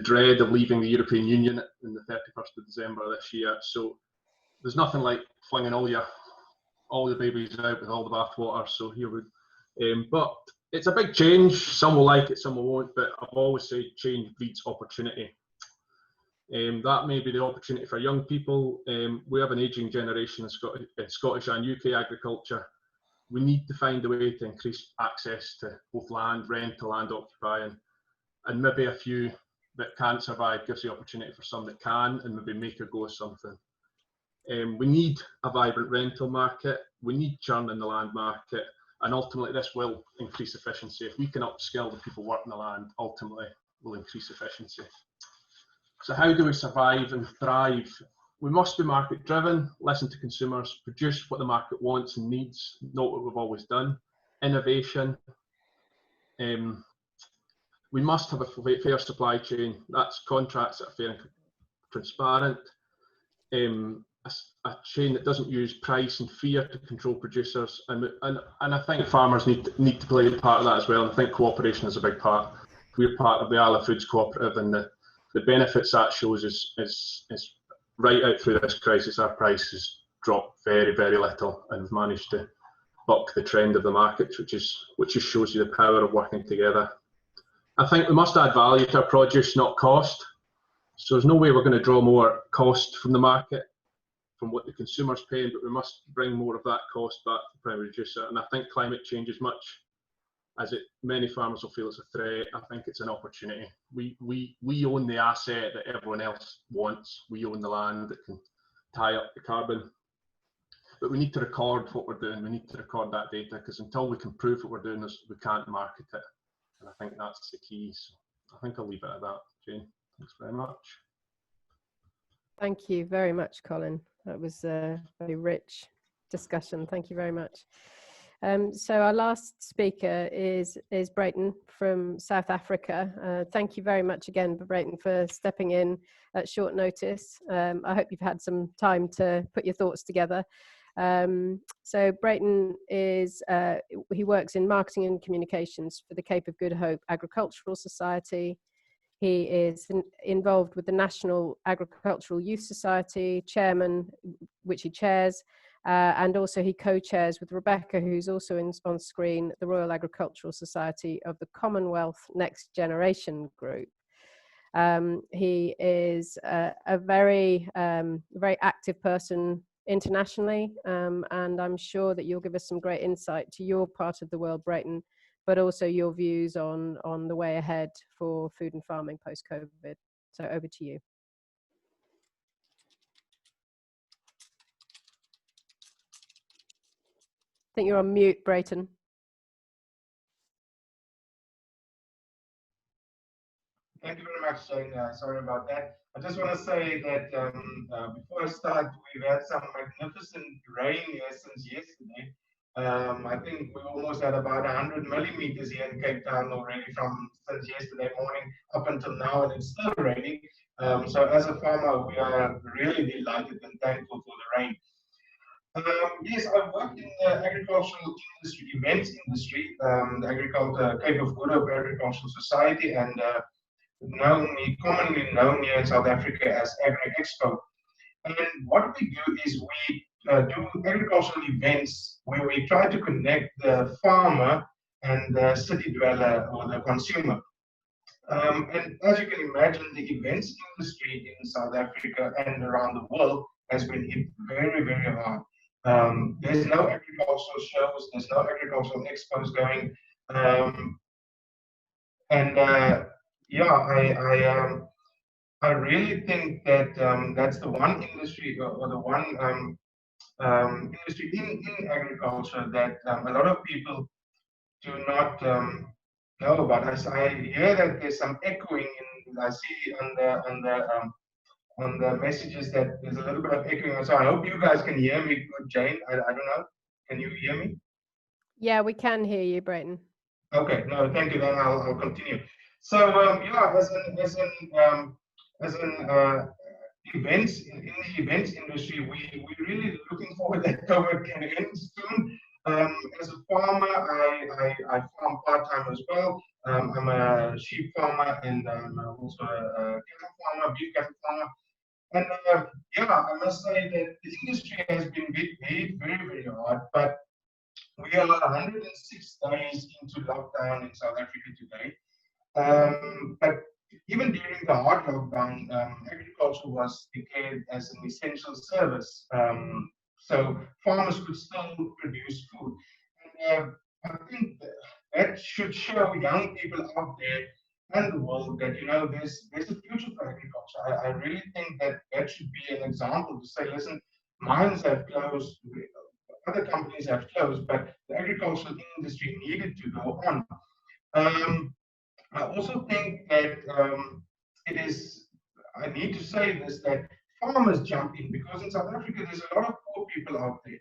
dread of leaving the European Union in the 31st of December this year. So there's nothing like flinging all the babies out with all the bath water. So here we, but it's a big change. Some will like it, some won't, but I've always said change breeds opportunity. That may be the opportunity for young people. We have an ageing generation in Scottish and UK agriculture. We need to find a way to increase access to both land, rental and occupying, and maybe a few that can't survive gives the opportunity for some that can, and maybe make a go of something. We need a vibrant rental market. We need churn in the land market. And ultimately, this will increase efficiency. If we can upskill the people working the land, ultimately, we'll increase efficiency. So how do we survive and thrive? We must be market driven, listen to consumers, produce what the market wants and needs, not what we've always done. Innovation. We must have a fair supply chain. That's contracts that are fair and transparent. A chain that doesn't use price and fear to control producers, and I think farmers need to play a part of that as well. And I think cooperation is a big part. We're part of the Ayliffe Foods Cooperative, and the benefits that shows is right out through this crisis. Our prices dropped very, very little, and we've managed to buck the trend of the markets, which just shows you the power of working together. I think we must add value to our produce, not cost. So there's no way we're going to draw more cost from the market, from what the consumer's paying, but we must bring more of that cost back to the primary producer. And I think climate change, as much as many farmers will feel it's a threat, I think it's an opportunity. We own the asset that everyone else wants. We own the land that can tie up the carbon. But we need to record what we're doing. We need to record that data, because until we can prove what we're doing, we can't market it. And I think that's the key. So I think I'll leave it at that, Jane. Thanks very much. Thank you very much, Colin. That was a very rich discussion. Thank you very much. So our last speaker is Breyton from South Africa. Thank you very much again, Breyton, for stepping in at short notice. I hope you've had some time to put your thoughts together. So Breyton he works in marketing and communications for the Cape of Good Hope Agricultural Society. He is involved with the National Agricultural Youth Society, chairman, which he chairs, and also he co-chairs with Rebecca, who's also on screen, the Royal Agricultural Society of the Commonwealth Next Generation Group. He is a very active person internationally, and I'm sure that you'll give us some great insight to your part of the world, Breyton, but also your views on the way ahead for food and farming post-COVID. So over to you. I think you're on mute, Breyton. Thank you very much, Jane. Sorry about that. I just want to say that before I start, we've had some magnificent rain here since yesterday. I think we almost had about 100 millimeters here in Cape Town already since yesterday morning up until now, and it's still raining. So as a farmer, we are really delighted and thankful for the rain. Yes, I worked in the agricultural industry, events industry, the Cape of Good Hope Agricultural Society, and commonly known here in South Africa as Expo. And what we do is we do agricultural events where we try to connect the farmer and the city dweller or the consumer. And as you can imagine, the events industry in South Africa and around the world has been hit very, very hard. There's no agricultural shows, there's no agricultural expos going. I really think that that's the one industry or the one industry in agriculture that a lot of people do not know about. I hear that there's some echoing, I see on the messages that there's a little bit of echoing. So I hope you guys can hear me good, Jane. I don't know. Can you hear me? Yeah, we can hear you, Breyton. Okay, no, thank you. Then I'll continue. So as an events in the events industry, we're really looking forward that COVID can end soon. As a farmer, I farm part-time as well. I'm a sheep farmer and I'm also a cattle farmer, beef cattle farmer. And I must say that the industry has been hit very, very hard, but we are 106 days into lockdown in South Africa today. But even during the hard lockdown, agriculture was declared as an essential service. So farmers could still produce food. And I think that should show young people out there and the world that, there's a future for agriculture. I really think that should be an example to say, listen, mines have closed, other companies have closed, but the agricultural industry needed to go on. I also think that I need to say this, that farmers jump in, because in South Africa there's a lot of poor people out there.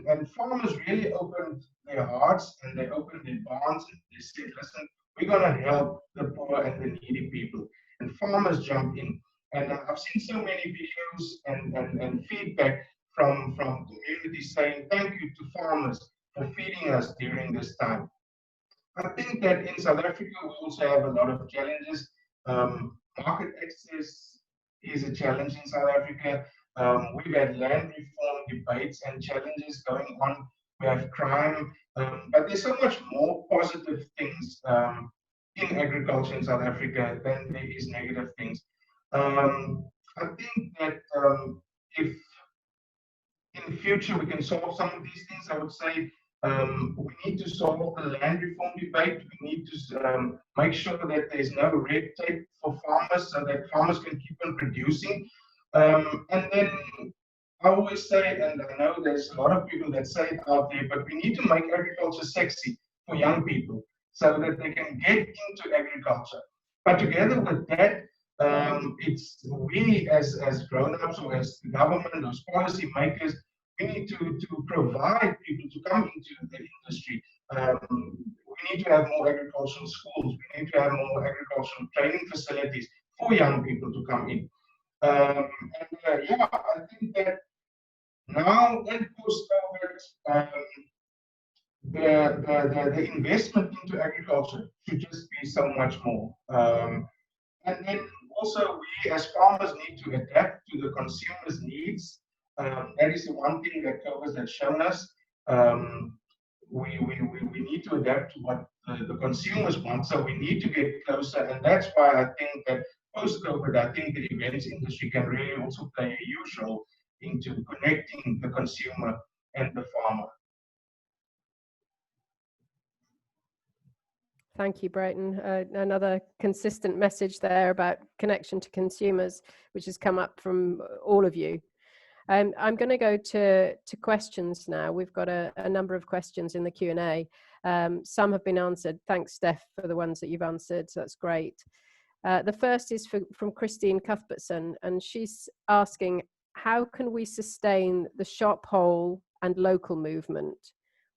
And farmers really opened their hearts and they opened their barns and they said, listen, we're going to help the poor and the needy people. And farmers jump in. And I've seen so many videos and feedback from communities saying thank you to farmers for feeding us during this time. I think that in South Africa, we also have a lot of challenges. Market access is a challenge in South Africa. We've had land reform debates and challenges going on. We have crime, but there's so much more positive things in agriculture in South Africa than there is negative things. I think that if in the future we can solve some of these things, I would say we need to solve the land reform debate. We need to make sure that there's no red tape for farmers so that farmers can keep on producing. And then I always say, and I know there's a lot of people that say it out there, but we need to make agriculture sexy for young people so that they can get into agriculture. But together with that, it's we as grown-ups or as the government, as policy makers, we need to provide people to come into the industry. We need to have more agricultural schools. We need to have more agricultural training facilities for young people to come in. Yeah, I think that now in post-COVID, the investment into agriculture should just be so much more. And then also we as farmers need to adapt to the consumer's needs. That is the one thing that COVID has shown us. We need to adapt to what the consumers want, so we need to get closer, and that's why I think that post-COVID, I think the events industry can really also play a huge role into connecting the consumer and the farmer. Thank you, Breyton. Another consistent message there about connection to consumers, which has come up from all of you. I'm going to go to questions now. We've got a number of questions in the Q&A. Some have been answered. Thanks, Steph, for the ones that you've answered. So that's great. The first is from Christine Cuthbertson, and she's asking, how can we sustain the shop whole and local movement?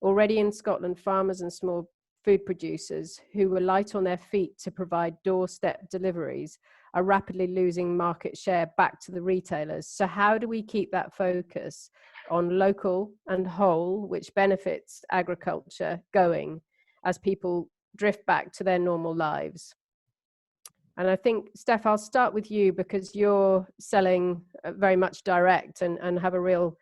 Already in Scotland, farmers and small food producers who were light on their feet to provide doorstep deliveries are rapidly losing market share back to the retailers. So how do we keep that focus on local and whole, which benefits agriculture, going as people drift back to their normal lives? And I think, Steph, I'll start with you because you're selling very much direct and have a real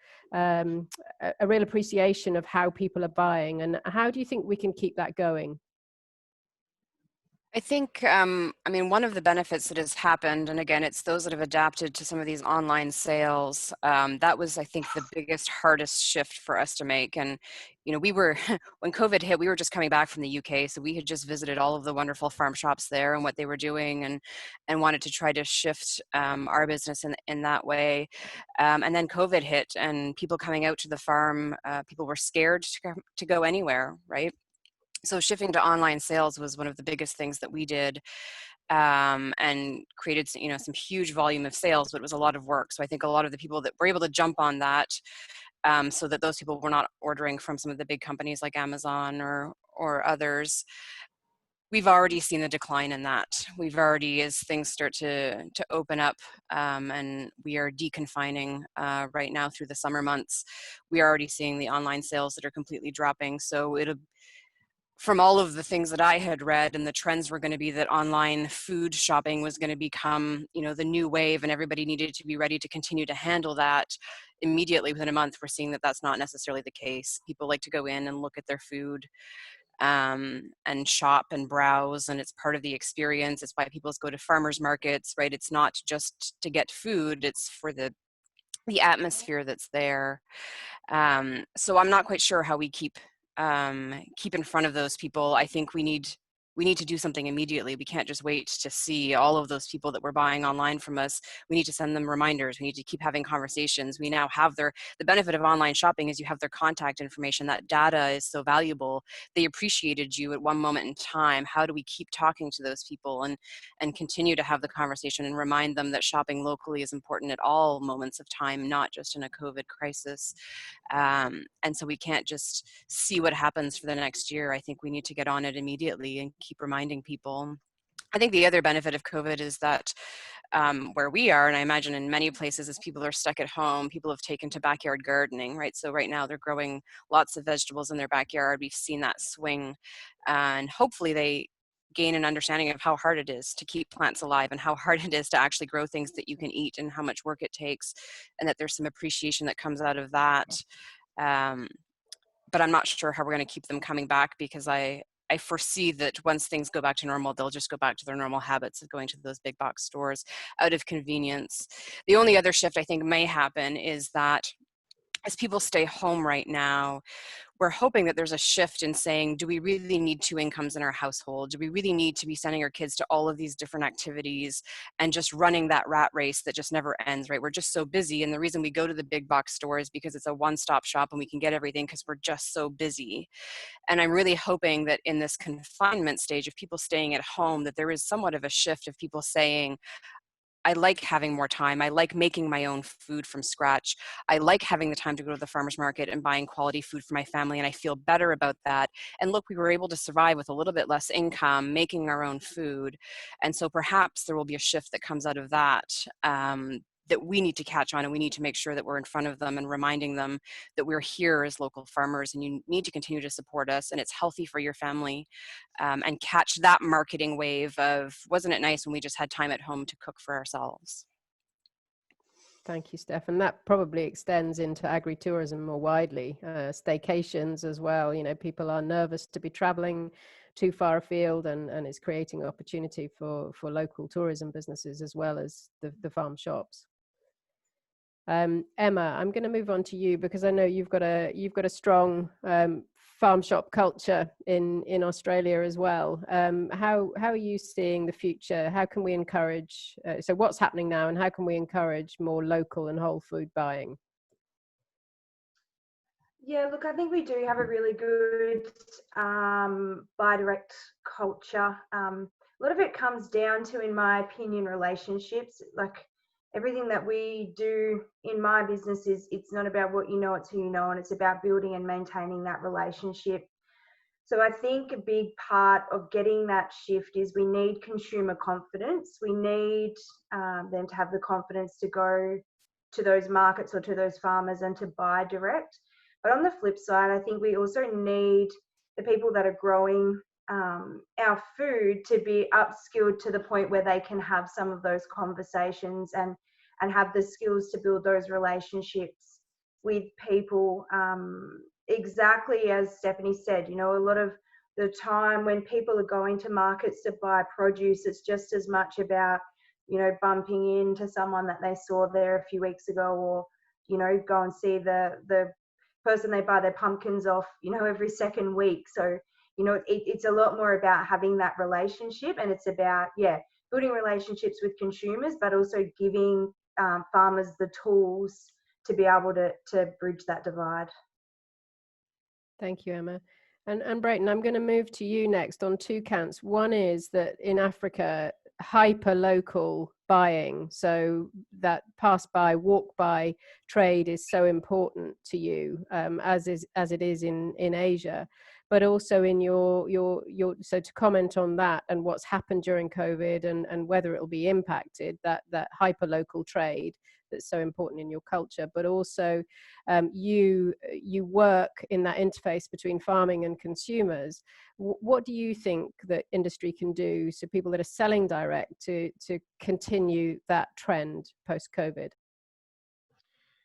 appreciation of how people are buying. And how do you think we can keep that going? I think, I mean, one of the benefits that has happened, and again, it's those that have adapted to some of these online sales. That was, I think, the biggest, hardest shift for us to make. And, you know, we were, when COVID hit, we were just coming back from the UK. So we had just visited all of the wonderful farm shops there and what they were doing and wanted to try to shift our business in that way. And then COVID hit and people coming out to the farm, people were scared to go anywhere, right? So shifting to online sales was one of the biggest things that we did, and created, you know, some huge volume of sales, but it was a lot of work. So I think a lot of the people that were able to jump on that, so that those people were not ordering from some of the big companies like Amazon or others, we've already seen the decline in that. We've already, as things start to open up, and we are deconfining right now through the summer months, we are already seeing the online sales that are completely dropping. So from all of the things that I had read, and the trends were going to be that online food shopping was going to become, you know, the new wave, and everybody needed to be ready to continue to handle that immediately within a month. We're seeing that that's not necessarily the case. People like to go in and look at their food, and shop and browse, and it's part of the experience. It's why people go to farmers markets, right? It's not just to get food, it's for the atmosphere that's there. So I'm not quite sure how we keep in front of those people. I think we need to do something immediately. We can't just wait to see all of those people that were buying online from us. We need to send them reminders. We need to keep having conversations. We now have the benefit of online shopping is you have their contact information. That data is so valuable. They appreciated you at one moment in time. How do we keep talking to those people and continue to have the conversation and remind them that shopping locally is important at all moments of time, not just in a COVID crisis. And so we can't just see what happens for the next year. I think we need to get on it immediately and keep reminding people. I think the other benefit of COVID is that where we are, and I imagine in many places as people are stuck at home, people have taken to backyard gardening, right? So right now they're growing lots of vegetables in their backyard. We've seen that swing, and hopefully gain an understanding of how hard it is to keep plants alive and how hard it is to actually grow things that you can eat and how much work it takes, and that there's some appreciation that comes out of that. But I'm not sure how we're going to keep them coming back, because I foresee that once things go back to normal, they'll just go back to their normal habits of going to those big box stores out of convenience. The only other shift I think may happen is that as people stay home right now, we're hoping that there's a shift in saying, do we really need 2 incomes in our household? Do we really need to be sending our kids to all of these different activities and just running that rat race that just never ends, right? We're just so busy. And the reason we go to the big box store is because it's a one-stop shop and we can get everything because we're just so busy. And I'm really hoping that in this confinement stage of people staying at home, that there is somewhat of a shift of people saying, I like having more time. I like making my own food from scratch. I like having the time to go to the farmer's market and buying quality food for my family, and I feel better about that. And look, we were able to survive with a little bit less income, making our own food. And so perhaps there will be a shift that comes out of that, that we need to catch on, and we need to make sure that we're in front of them and reminding them that we're here as local farmers and you need to continue to support us and it's healthy for your family, and catch that marketing wave of, wasn't it nice when we just had time at home to cook for ourselves? Thank you, Steph. And that probably extends into agritourism more widely, staycations as well. You know, people are nervous to be traveling too far afield, and it's creating opportunity for local tourism businesses as well as the farm shops. Emma, I'm going to move on to you because I know you've got a strong farm shop culture in Australia as well. How are you seeing the future? How can we encourage? So what's happening now, and how can we encourage more local and whole food buying? Yeah, look, I think we do have a really good buy direct culture. A lot of it comes down to, in my opinion, relationships. Like, everything that we do in my business it's not about what you know, it's who you know, and it's about building and maintaining that relationship. So I think a big part of getting that shift is we need consumer confidence. We need them to have the confidence to go to those markets or to those farmers and to buy direct. But on the flip side, I think we also need the people that are growing our food to be upskilled to the point where they can have some of those conversations and have the skills to build those relationships with people. Exactly as Stephanie said, you know, a lot of the time when people are going to markets to buy produce, it's just as much about, you know, bumping into someone that they saw there a few weeks ago, or, you know, go and see the person they buy their pumpkins off, you know, every second week. So, you know, it's a lot more about having that relationship, and it's about, building relationships with consumers, but also giving farmers the tools to be able to bridge that divide. Thank you, Emma. And Breyton, I'm going to move to you next on 2 counts. One is that in Africa, hyper-local buying, so that pass-by, walk-by trade is so important to you, as it is in Asia. But also in your so to comment on that and what's happened during COVID and whether it will be impacted, that hyper-local trade that's so important in your culture, but also you work in that interface between farming and consumers. What do you think that industry can do, so people that are selling direct, to continue that trend post-COVID?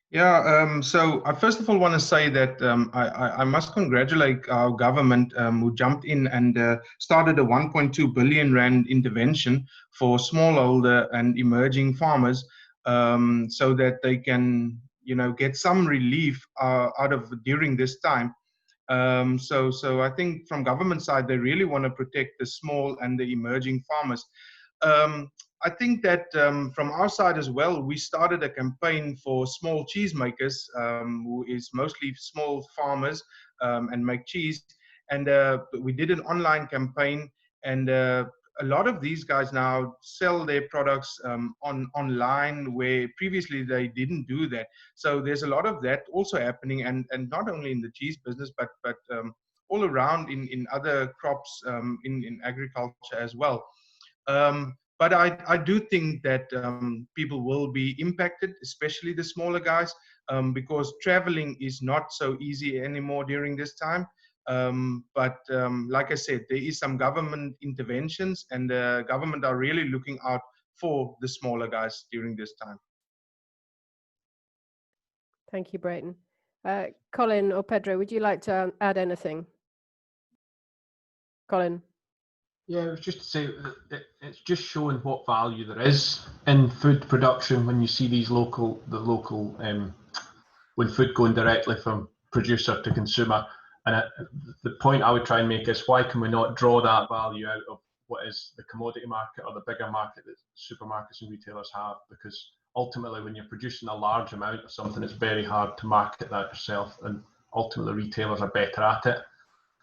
Yeah, so I first of all want to say that I must congratulate our government who jumped in and started a 1.2 billion rand intervention for smallholder and emerging farmers, so that they can, you know, get some relief out of during this time. So I think from government side, they really want to protect the small and the emerging farmers. I think that from our side as well, we started a campaign for small cheesemakers, who is mostly small farmers and make cheese. And we did an online campaign, and a lot of these guys now sell their products online, where previously they didn't do that. So there's a lot of that also happening, and not only in the cheese business, but all around in other crops, in agriculture as well. But I do think that people will be impacted, especially the smaller guys, because traveling is not so easy anymore during this time. But like I said, there is some government interventions, and the government are really looking out for the smaller guys during this time. Thank you, Breyton. Colin or Pedro, would you like to add anything? Colin? Yeah, it was just to say that it's just showing what value there is in food production when you see these local, when food going directly from producer to consumer. And the point I would try and make is, why can we not draw that value out of what is the commodity market or the bigger market that supermarkets and retailers have? Because ultimately, when you're producing a large amount of something, it's very hard to market that yourself, and ultimately retailers are better at it.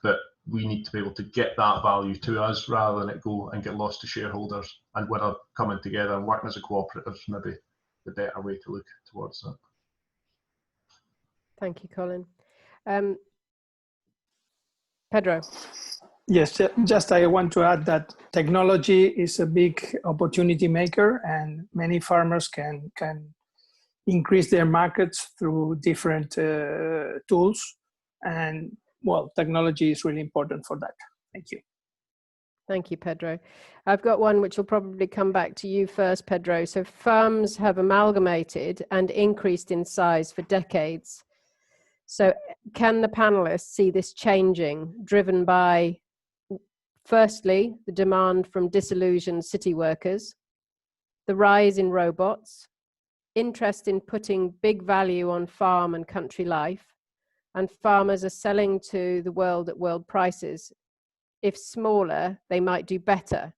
But we need to be able to get that value to us rather than it go and get lost to shareholders. And we're coming together and working as a cooperative is maybe the better way to look towards that. Thank you, Colin. Pedro? Yes, just I want to add that technology is a big opportunity maker, and many farmers can increase their markets through different tools. And well, technology is really important for that. Thank you. Thank you, Pedro. I've got one which will probably come back to you first, Pedro. So farms have amalgamated and increased in size for decades. So can the panelists see this changing, driven by, firstly, the demand from disillusioned city workers, the rise in robots, interest in putting big value on farm and country life, and farmers are selling to the world at world prices? If smaller, they might do better.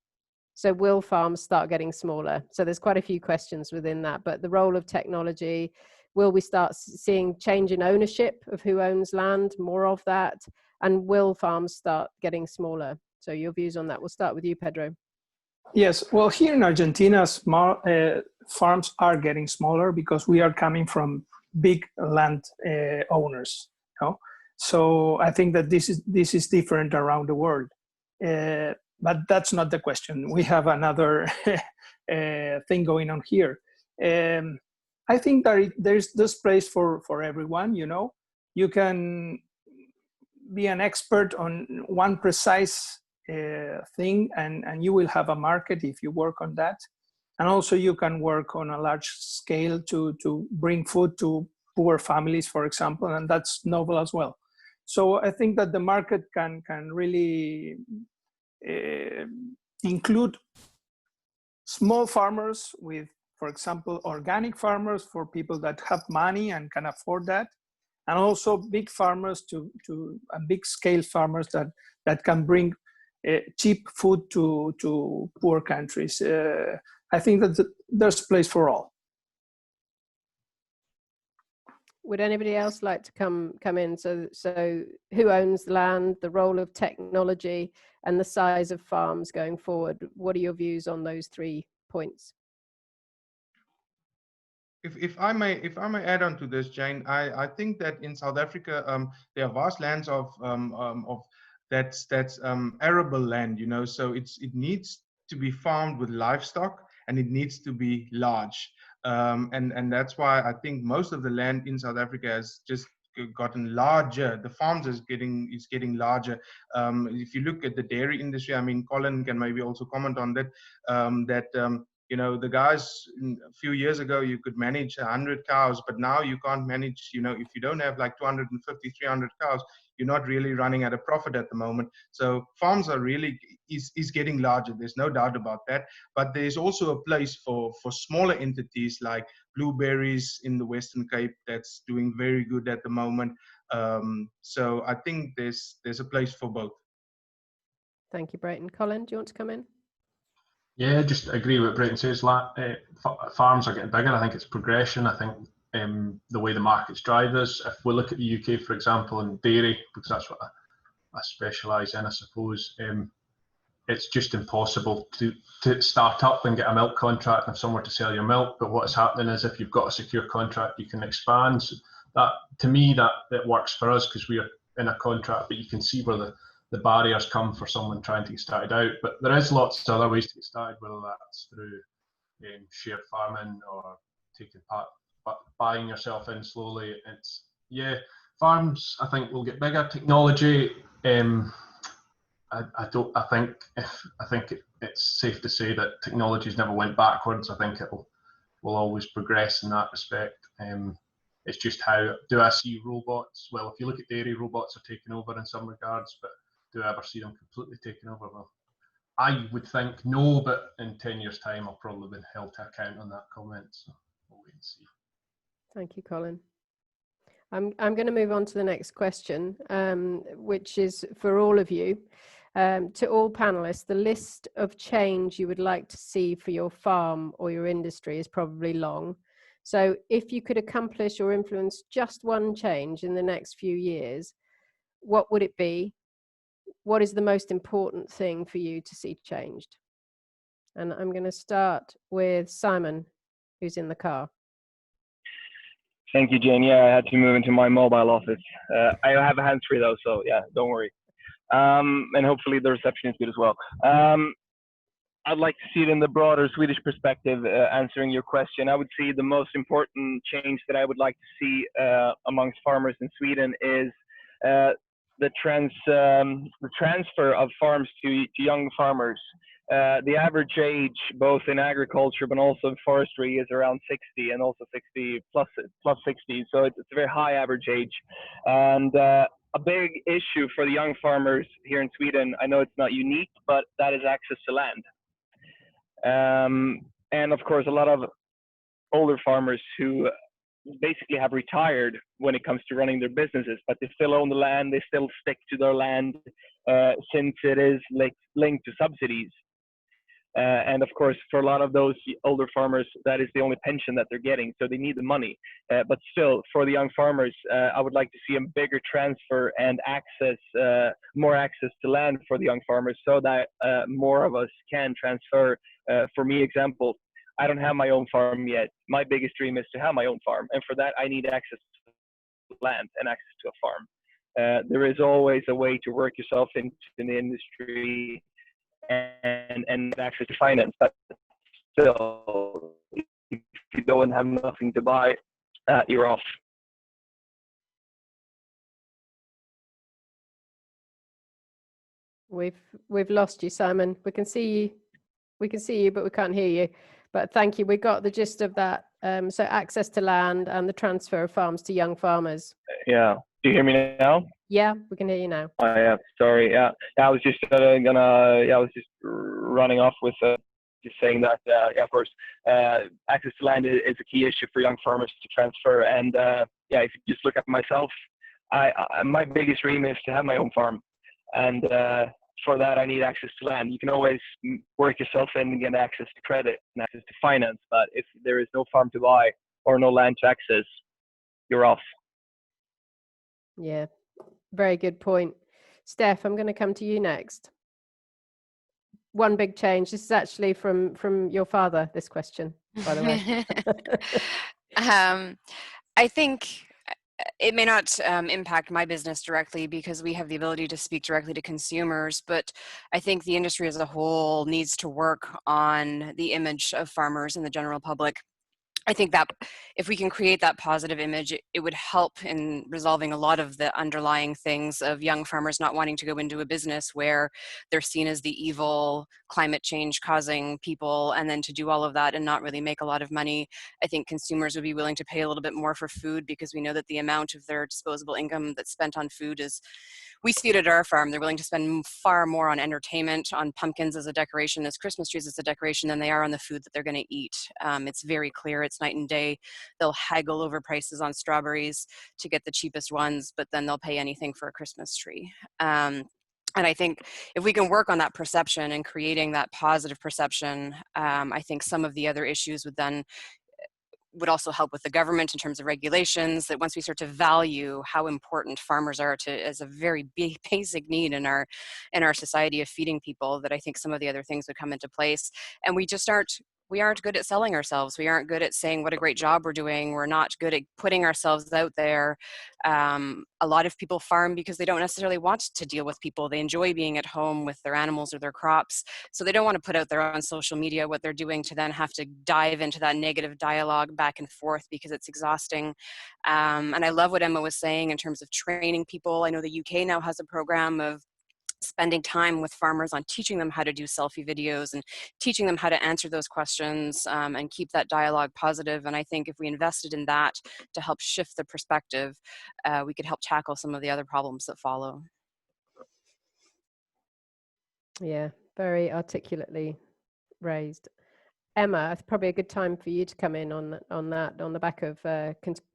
So will farms start getting smaller? So there's quite a few questions within that, but the role of technology, will we start seeing change in ownership of who owns land, more of that? And will farms start getting smaller? So your views on that. We'll start with you, Pedro. Yes, well, here in Argentina, small farms are getting smaller because we are coming from big land owners. You know? So I think that this is different around the world. But that's not the question. We have another thing going on here. I think that there's this place for everyone. You know, you can be an expert on one precise thing, and you will have a market if you work on that. And also you can work on a large scale to bring food to poor families, for example, and that's novel as well. So I think that the market can really include small farmers with, for example, organic farmers for people that have money and can afford that, and also big farmers to big scale farmers that can bring cheap food to poor countries. I think that there's place for all. Would anybody else like to come in? So who owns the land, the role of technology, and the size of farms going forward? What are your views on those 3 points? If I may add on to this, Jane, I think that in South Africa there are vast lands of that's arable land, you know, so it needs to be farmed with livestock, and it needs to be large. And that's why I think most of the land in South Africa has just gotten larger. The farms is getting larger. If you look at the dairy industry, I mean, Colin can maybe also comment on that. You know, the guys a few years ago, you could manage 100 cows, but now you can't manage, you know, if you don't have like 250, 300 cows, you're not really running at a profit at the moment. So farms are really, is getting larger. There's no doubt about that. But there's also a place for smaller entities like Blueberries in the Western Cape that's doing very good at the moment. So I think there's a place for both. Thank you, Breyton. Colin, do you want to come in? Yeah, just agree with what Breyton says. Farms are getting bigger. I think it's progression. I think the way the markets drive us. If we look at the UK, for example, and dairy, because that's what I specialise in, I suppose, it's just impossible to start up and get a milk contract and have somewhere to sell your milk. But what's happening is, if you've got a secure contract, you can expand. So that, to me, that works for us because we are in a contract, but you can see where the barriers come for someone trying to get started out. But there is lots of other ways to get started, whether that's through shared farming or taking part, but buying yourself in slowly. farms, I think, will get bigger. Technology, I think it's safe to say that technology's never went backwards. I think will always progress in that respect. It's just how do I see robots? Well, if you look at dairy, robots are taking over in some regards, but do I ever see them completely taking over? Well, I would think no, but in 10 years' time, I'll probably be held to account on that comment. So we'll wait and see. Thank you, Colin. I'm going to move on to the next question, which is for all of you. To all panelists, the list of change you would like to see for your farm or your industry is probably long. So if you could accomplish or influence just one change in the next few years, what would it be? What is the most important thing for you to see changed? And I'm going to start with Simon, who's in the car. Thank you, Jane. Yeah, I had to move into my mobile office. I have a hands-free though, so yeah, don't worry. And hopefully the reception is good as well. I'd like to see it in the broader Swedish perspective, answering your question. I would see the most important change that I would like to see amongst farmers in Sweden is the transfer of farms to young farmers. The average age, both in agriculture but also in forestry, is around 60, and also 60 plus 60. So it's a very high average age. And a big issue for the young farmers here in Sweden, I know it's not unique, but that is access to land. And of course, a lot of older farmers who basically have retired when it comes to running their businesses, but they still own the land, they still stick to their land since it is linked to subsidies. And of course, for a lot of those older farmers, that is the only pension that they're getting, so they need the money. But still, for the young farmers, I would like to see a bigger transfer and access, more access to land for the young farmers, so that more of us can transfer. For me, example, I don't have my own farm yet. My biggest dream is to have my own farm, and for that, I need access to land and access to a farm. There is always a way to work yourself into the industry and access to finance, but still, if you don't have nothing to buy, you're off. We've lost you, Simon. We can see you, but we can't hear you. But thank you. We got the gist of that. So access to land and the transfer of farms to young farmers. Yeah. Do you hear me now? Yeah, we can hear you now. Oh, yeah. Sorry. Yeah. I was just I was just running off with just saying that. Yeah, of course, access to land is a key issue for young farmers to transfer. And yeah, if you just look at myself, my biggest dream is to have my own farm, and for that, I need access to land. You can always work yourself in and get access to credit and access to finance, but if there is no farm to buy or no land to access, you're off. Yeah, very good point. Steph, I'm going to come to you next. One big change. This is actually from your father, this question, by the way. I think it may not impact my business directly because we have the ability to speak directly to consumers, but I think the industry as a whole needs to work on the image of farmers and the general public. I think that if we can create that positive image, it would help in resolving a lot of the underlying things of young farmers not wanting to go into a business where they're seen as the evil climate change causing people, and then to do all of that and not really make a lot of money. I think consumers would be willing to pay a little bit more for food because we know that the amount of their disposable income that's spent on food is, we see it at our farm, they're willing to spend far more on entertainment, on pumpkins as a decoration, as Christmas trees as a decoration, than they are on the food that they're going to eat. It's very clear, it's night and day. They'll haggle over prices on strawberries to get the cheapest ones, but then they'll pay anything for a Christmas tree. And I think if we can work on that perception and creating that positive perception, I think some of the other issues would also help with the government in terms of regulations, that once we start to value how important farmers are as a very basic need in our society of feeding people, that I think some of the other things would come into place. And we just start we aren't good at selling ourselves. We aren't good at saying what a great job we're doing. We're not good at putting ourselves out there. A lot of people farm because they don't necessarily want to deal with people. They enjoy being at home with their animals or their crops. So they don't want to put out there on social media what they're doing to then have to dive into that negative dialogue back and forth because it's exhausting. And I love what Emma was saying in terms of training people. I know the UK now has a program of spending time with farmers on teaching them how to do selfie videos and teaching them how to answer those questions and keep that dialogue positive. And I think if we invested in that to help shift the perspective, we could help tackle some of the other problems that follow. Yeah, very articulately raised. Emma, it's probably a good time for you to come in on the back of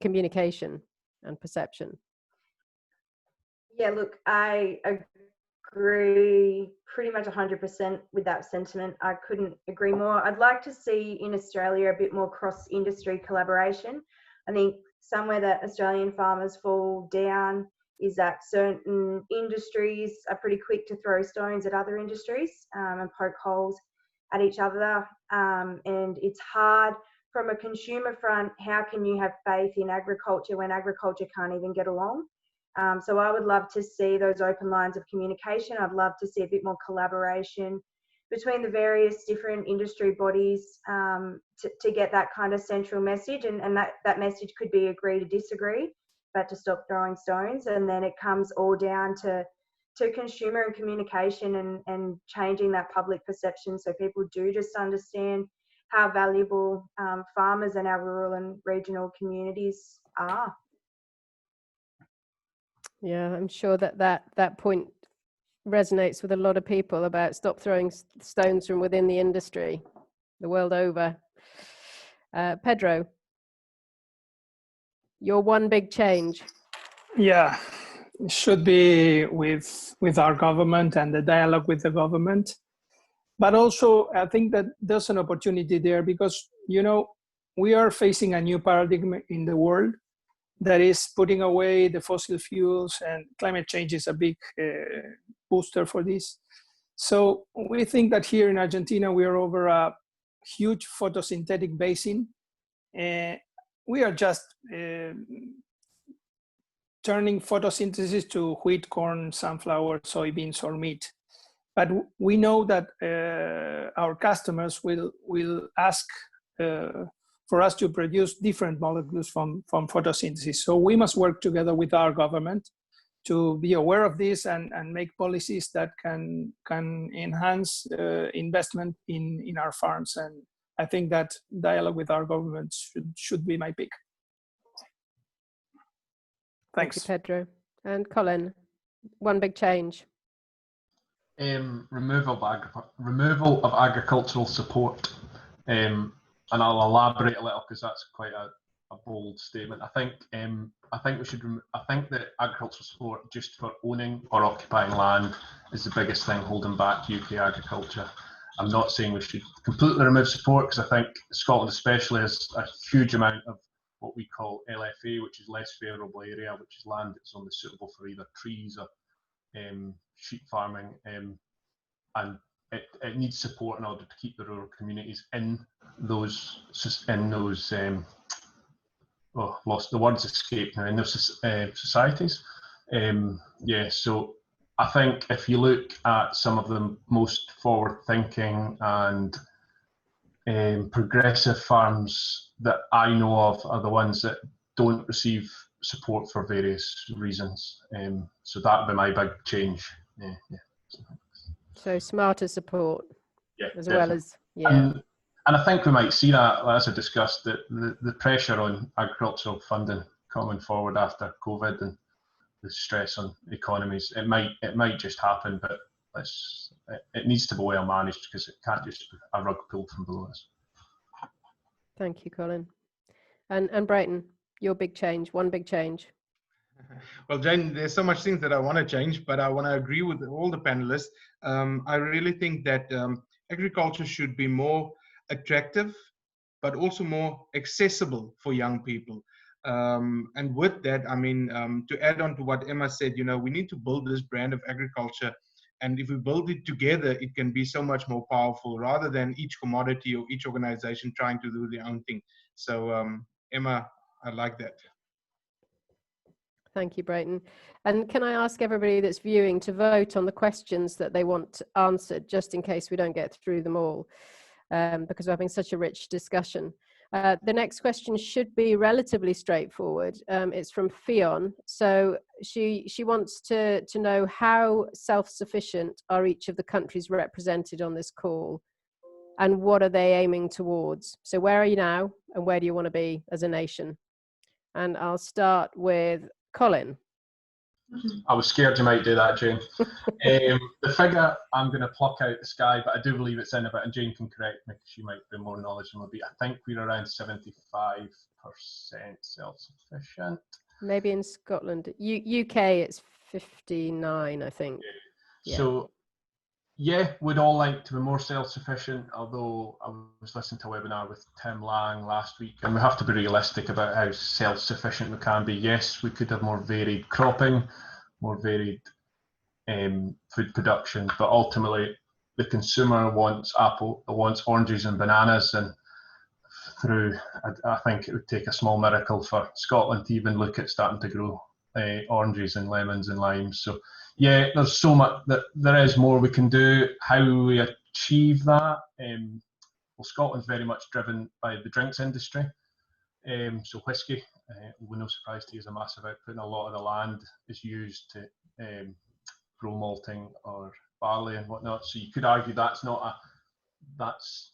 communication and perception. Yeah, look, I agree pretty much 100% with that sentiment. I couldn't agree more. I'd like to see in Australia a bit more cross-industry collaboration. I think somewhere that Australian farmers fall down is that certain industries are pretty quick to throw stones at other industries and poke holes at each other. And it's hard from a consumer front. How can you have faith in agriculture when agriculture can't even get along? So I would love to see those open lines of communication. I'd love to see a bit more collaboration between the various different industry bodies to get that kind of central message. And that message could be agree to disagree, but to stop throwing stones. And then it comes all down to consumer and communication and changing that public perception so people do just understand how valuable farmers and our rural and regional communities are. Yeah, I'm sure that point resonates with a lot of people about stop throwing stones from within the industry, the world over. Pedro, your one big change. Yeah, it should be with our government and the dialogue with the government. But also, I think that there's an opportunity there because, you know, we are facing a new paradigm in the world that is putting away the fossil fuels, and climate change is a big booster for this. So we think that here in Argentina, we are over a huge photosynthetic basin. We are just turning photosynthesis to wheat, corn, sunflower, soybeans, or meat. But we know that our customers will ask for us to produce different molecules from photosynthesis. So we must work together with our government to be aware of this and make policies that can enhance investment in our farms. And I think that dialogue with our government should be my pick. Thanks. Thank you, Pedro. And Colin, one big change. Removal of agricultural support. And I'll elaborate a little because that's quite a bold statement. I think we should. I think that agricultural support just for owning or occupying land is the biggest thing holding back UK agriculture. I'm not saying we should completely remove support because I think Scotland especially has a huge amount of what we call LFA, which is less favourable area, which is land that's only suitable for either trees or sheep farming, and it needs support in order to keep the rural communities in those lost the words escaped now, in those societies. Yeah, so I think if you look at some of the most forward-thinking and progressive farms that I know of are the ones that don't receive support for various reasons. So that would be my big change. Yeah. So smarter support, yeah, as definitely. well as, yeah. And I think we might see that, as I discussed, that the pressure on agricultural funding coming forward after COVID and the stress on economies, it might just happen, but it needs to be well managed because it can't just be a rug pulled from below us. Thank you, Colin. And Breyton, your big change, one big change. Well, Jane, there's so much things that I want to change, but I want to agree with all the panelists. I really think that agriculture should be more attractive, but also more accessible for young people. And with that, I mean, to add on to what Emma said, you know, we need to build this brand of agriculture And if we build it together, it can be so much more powerful rather than each commodity or each organization trying to do their own thing. So Emma, I like that. Thank you, Breyton. And can I ask everybody that's viewing to vote on the questions that they want answered, just in case we don't get through them all, because we're having such a rich discussion. The next question should be relatively straightforward. It's from Fionn. So she wants to know how self-sufficient are each of the countries represented on this call, and what are they aiming towards? So where are you now, and where do you want to be as a nation? And I'll start with Colin. I was scared you might do that, Jane. The figure I'm going to pluck out the sky, but I do believe it's in a bit, and Jane can correct me because she might be more knowledgeable. I think we're around 75% self-sufficient. Maybe in Scotland. UK, it's 59, I think. Yeah. So, yeah, we'd all like to be more self-sufficient, although I was listening to a webinar with Tim Lang last week, and we have to be realistic about how self-sufficient we can be. Yes, we could have more varied cropping, more varied food production, but ultimately the consumer wants oranges and bananas, and I think it would take a small miracle for Scotland to even look at starting to grow oranges and lemons and limes. So yeah, there's so much that there is more we can do. How we achieve that? Well, Scotland's very much driven by the drinks industry. So whisky, we're no surprise to use a massive output, and a lot of the land is used to grow malting or barley and whatnot. So you could argue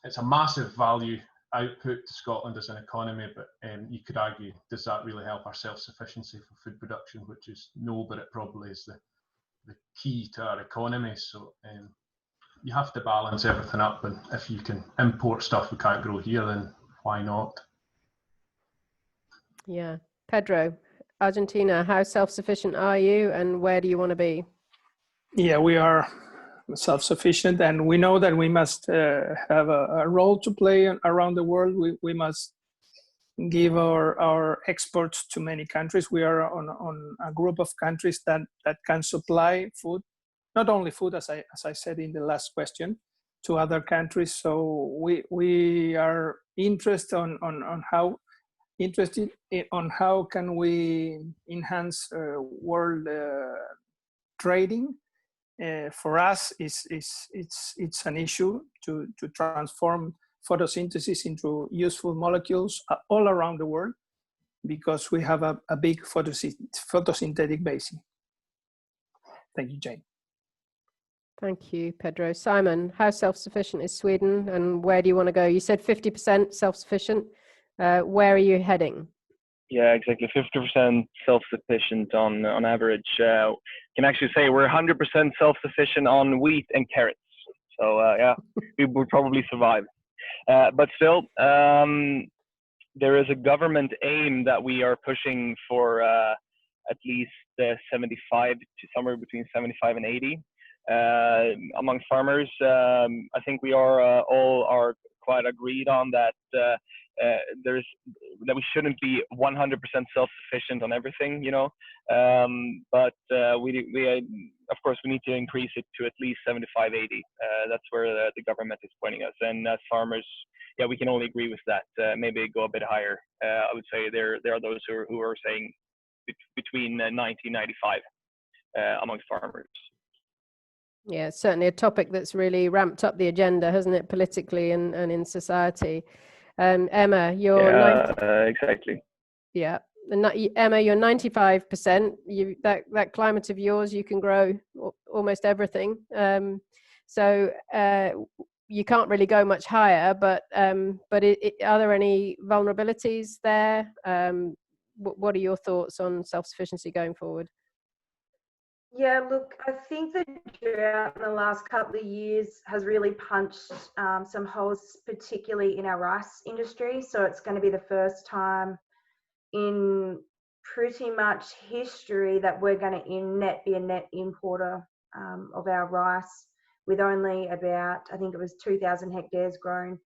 it's a massive value output to Scotland as an economy, but you could argue, does that really help our self-sufficiency for food production? Which is no, but it probably is the key to our economy. So you have to balance everything up, and if you can import stuff we can't grow here, then why not? Yeah. Pedro, Argentina, how self-sufficient are you, and where do you want to be? Yeah, we are self-sufficient, and we know that we must have a role to play around the world. We must give our exports to many countries. We are on a group of countries that can supply food, not only food, as I said in the last question, to other countries. So we are interested on how can we enhance world trading. For us, it's an issue to transform photosynthesis into useful molecules all around the world, because we have a big photosynthetic basin. Thank you, Jane. Thank you, Pedro. Simon, how self-sufficient is Sweden, and where do you want to go? You said 50% self-sufficient. Where are you heading? Yeah, exactly. 50% self-sufficient on average. Can actually say we're 100% self-sufficient on wheat and carrots. So yeah, we would probably survive. But still, there is a government aim that we are pushing for at least 75 to somewhere between 75 and 80 among farmers. I think we all are quite agreed on that. That we shouldn't be 100% self-sufficient on everything, you know. But we of course we need to increase it to at least 75, 80. That's where the government is pointing us, and as farmers, yeah, we can only agree with that. Maybe go a bit higher. I would say there are those who are saying between 90 and 95 amongst farmers. Yeah, it's certainly a topic that's really ramped up the agenda, hasn't it, politically and in society. Emma, you're exactly. Yeah, Emma, you're 95%. That climate of yours, you can grow almost everything. So you can't really go much higher. But are there any vulnerabilities there? What are your thoughts on self-sufficiency going forward? Yeah, look, I think the drought in the last couple of years has really punched some holes, particularly in our rice industry. So it's going to be the first time in pretty much history that we're going to be a net importer of our rice, with only about, I think it was 2,000 hectares grown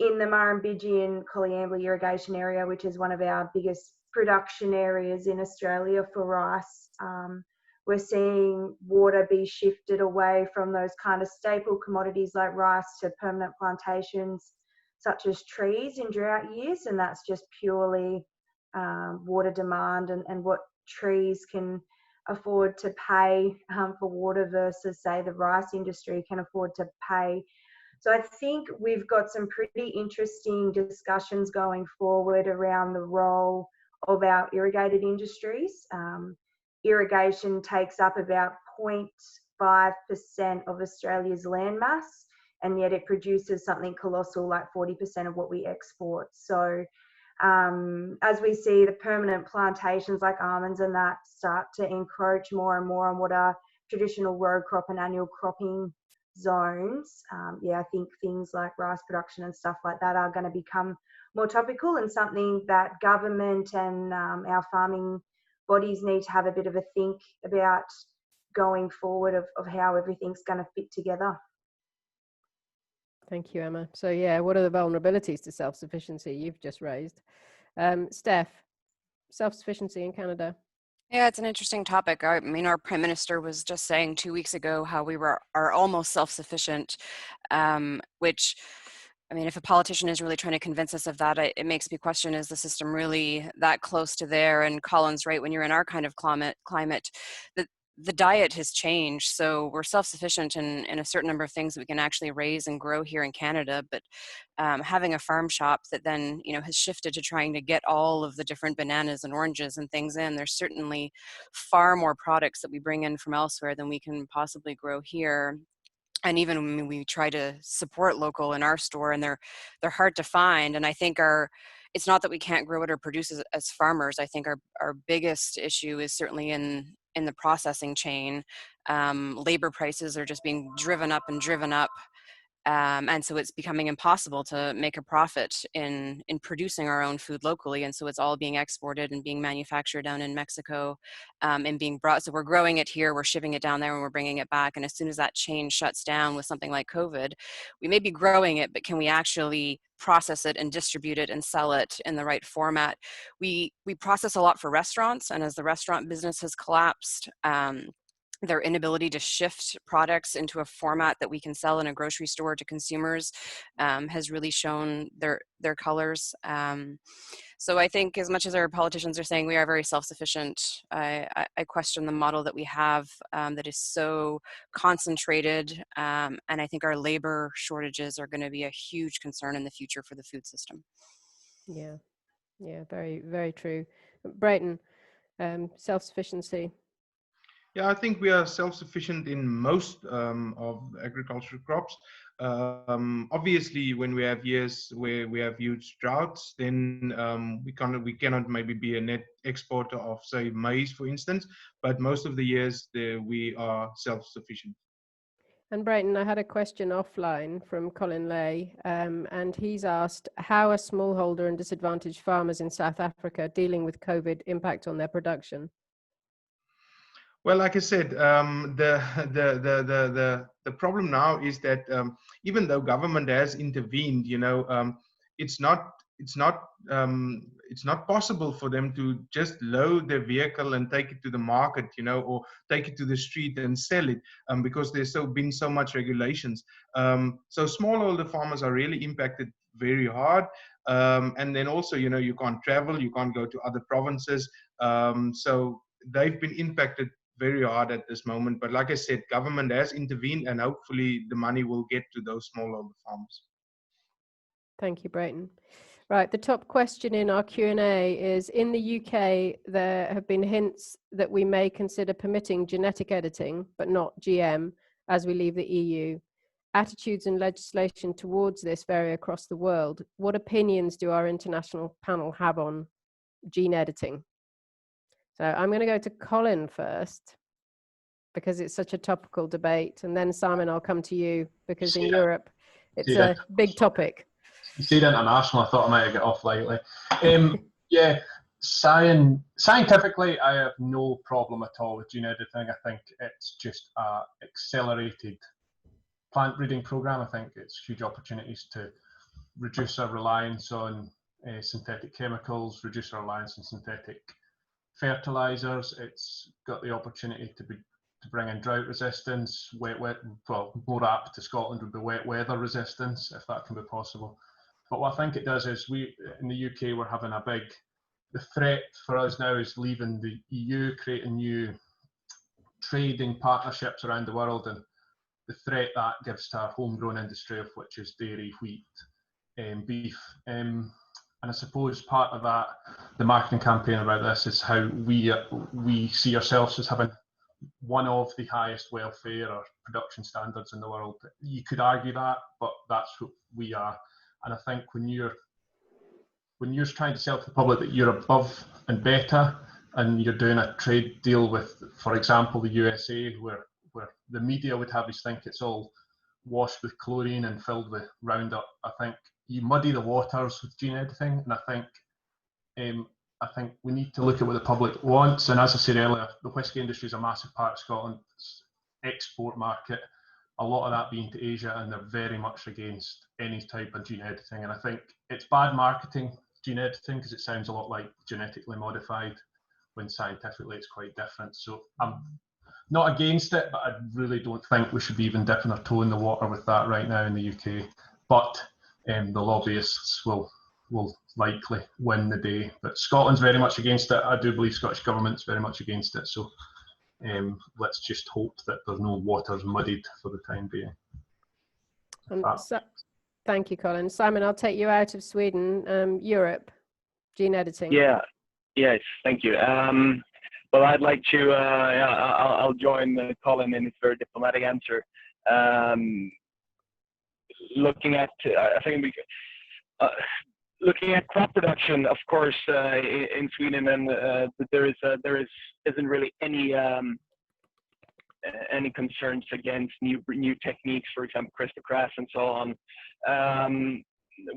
in the Murrumbidgee and Coleambally irrigation area, which is one of our biggest production areas in Australia for rice. we're seeing water be shifted away from those kind of staple commodities like rice to permanent plantations such as trees in drought years, and that's just purely water demand and what trees can afford to pay for water versus, say, the rice industry can afford to pay. So I think we've got some pretty interesting discussions going forward around the role of our irrigated industries. Irrigation takes up about 0.5% of Australia's land mass, and yet it produces something colossal like 40% of what we export. So as we see the permanent plantations like almonds and that start to encroach more and more on what are traditional row crop and annual cropping zones, I think things like rice production and stuff like that are going to become more topical, and something that government and our farming bodies need to have a bit of a think about going forward of how everything's going to fit together. Thank you, Emma. So yeah, what are the vulnerabilities to self-sufficiency you've just raised? Steph, self-sufficiency in Canada. Yeah, it's an interesting topic. I mean, our Prime Minister was just saying 2 weeks ago how we are almost self-sufficient, which, I mean, if a politician is really trying to convince us of that, it makes me question, is the system really that close to there? And Colin's right, when you're in our kind of climate, the diet has changed. So we're self-sufficient in a certain number of things that we can actually raise and grow here in Canada. But having a farm shop that then, has shifted to trying to get all of the different bananas and oranges and things in, there's certainly far more products that we bring in from elsewhere than we can possibly grow here. And even when we try to support local in our store, and they're hard to find. And I think it's not that we can't grow it or produce as farmers. I think our biggest issue is certainly in the processing chain. Labor prices are just being driven up and driven up. And so it's becoming impossible to make a profit in producing our own food locally. And so it's all being exported and being manufactured down in Mexico and being brought. So we're growing it here, we're shipping it down there, and we're bringing it back. And as soon as that chain shuts down with something like COVID, we may be growing it, but can we actually process it and distribute it and sell it in the right format? We process a lot for restaurants, and as the restaurant business has collapsed, their inability to shift products into a format that we can sell in a grocery store to consumers has really shown their colors. So I think, as much as our politicians are saying we are very self-sufficient, I question the model that we have that is so concentrated, and I think our labor shortages are going to be a huge concern in the future for the food system. Yeah, very, very true. Breyton, self-sufficiency. Yeah, I think we are self-sufficient in most of agricultural crops. Obviously, when we have years where we have huge droughts, then we cannot maybe be a net exporter of, say, maize, for instance. But most of the years, we are self-sufficient. And Breyton, I had a question offline from Colin Lay, and he's asked, how are smallholder and disadvantaged farmers in South Africa dealing with COVID impact on their production? Well, like I said, the problem now is that even though government has intervened, it's not possible for them to just load their vehicle and take it to the market, or take it to the street and sell it, because there's been so much regulations. So smallholder farmers are really impacted very hard, and then also, you can't travel, you can't go to other provinces, so they've been impacted very hard at this moment. But like I said, government has intervened, and hopefully the money will get to those smallholder farmers. Thank you, Breyton. Right, the top question in our Q&A is, in the UK, there have been hints that we may consider permitting genetic editing, but not GM, as we leave the EU. Attitudes and legislation towards this vary across the world. What opinions do our international panel have on gene editing? So I'm going to go to Colin first, because it's such a topical debate. And then Simon, I'll come to you, because in Europe, it's a big topic. You said international, I thought I might get off lightly. Yeah, scientifically, I have no problem at all with gene editing. I think it's just an accelerated plant breeding program. I think it's huge opportunities to reduce our reliance on synthetic chemicals, reduce our reliance on synthetic fertilizers. It's got the opportunity to bring in drought resistance, well, more apt to Scotland would be wet weather resistance, if that can be possible. But what I think it does is in the UK, we're having the threat for us now is leaving the EU, creating new trading partnerships around the world, and the threat that gives to our homegrown industry, of which is dairy, wheat, beef. And I suppose part of that, the marketing campaign about this is how we see ourselves as having one of the highest welfare or production standards in the world. You could argue that, but that's what we are. And I think when you're trying to sell to the public that you're above and better, and you're doing a trade deal with, for example, the USA, where the media would have us think it's all washed with chlorine and filled with Roundup, I think you muddy the waters with gene editing. And I think we need to look at what the public wants. And as I said earlier, the whisky industry is a massive part of Scotland's export market, a lot of that being to Asia, and they're very much against any type of gene editing. And I think it's bad marketing, gene editing, because it sounds a lot like genetically modified, when scientifically it's quite different. So I'm not against it, but I really don't think we should be even dipping our toe in the water with that right now in the UK. But the lobbyists will likely win the day. But Scotland's very much against it. I do believe Scottish Government's very much against it. So let's just hope that there's no waters muddied for the time being. Thank you, Colin. Simon, I'll take you out of Sweden. Europe, gene editing. Yeah, yes, thank you. Well, I'd like to, I'll join Colin in his very diplomatic answer. Looking at, I think looking at crop production, of course, in Sweden, and there isn't really any concerns against new techniques, for example, CRISPR-Cas and so on.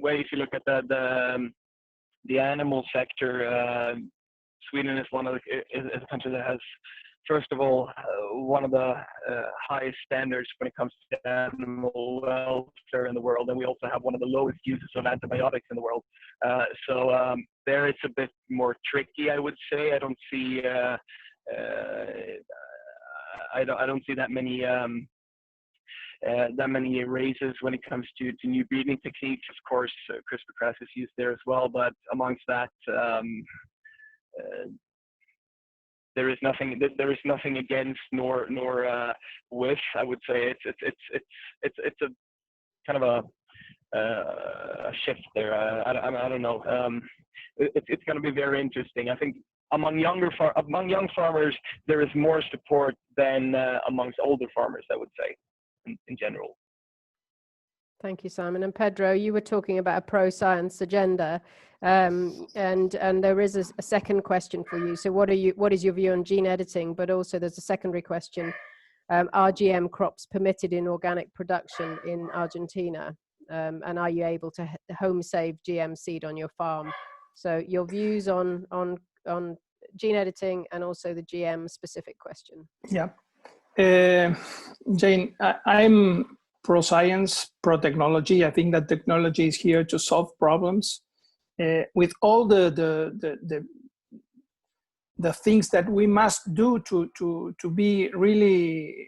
Where if you look at the animal sector, Sweden is a country that has, first of all, one of the highest standards when it comes to animal welfare in the world, and we also have one of the lowest uses of antibiotics in the world. So there it's a bit more tricky, I would say. I don't see that many raises when it comes to new breeding techniques. Of course, CRISPR-Cas is used there as well, but amongst that, there is nothing against nor with. I would say it's a kind of a shift there. I don't know. It's going to be very interesting. I think among young farmers there is more support than amongst older farmers, I would say, in general. Thank you, Simon. And Pedro, you were talking about a pro-science agenda, and there is a second question for you. So what is your view on gene editing? But also there's a secondary question. Are GM crops permitted in organic production in Argentina? And are you able to home save GM seed on your farm? So your views on gene editing and also the GM specific question. Yeah. Jane, I'm pro-science, pro-technology. I think that technology is here to solve problems. With all the things that we must do to be really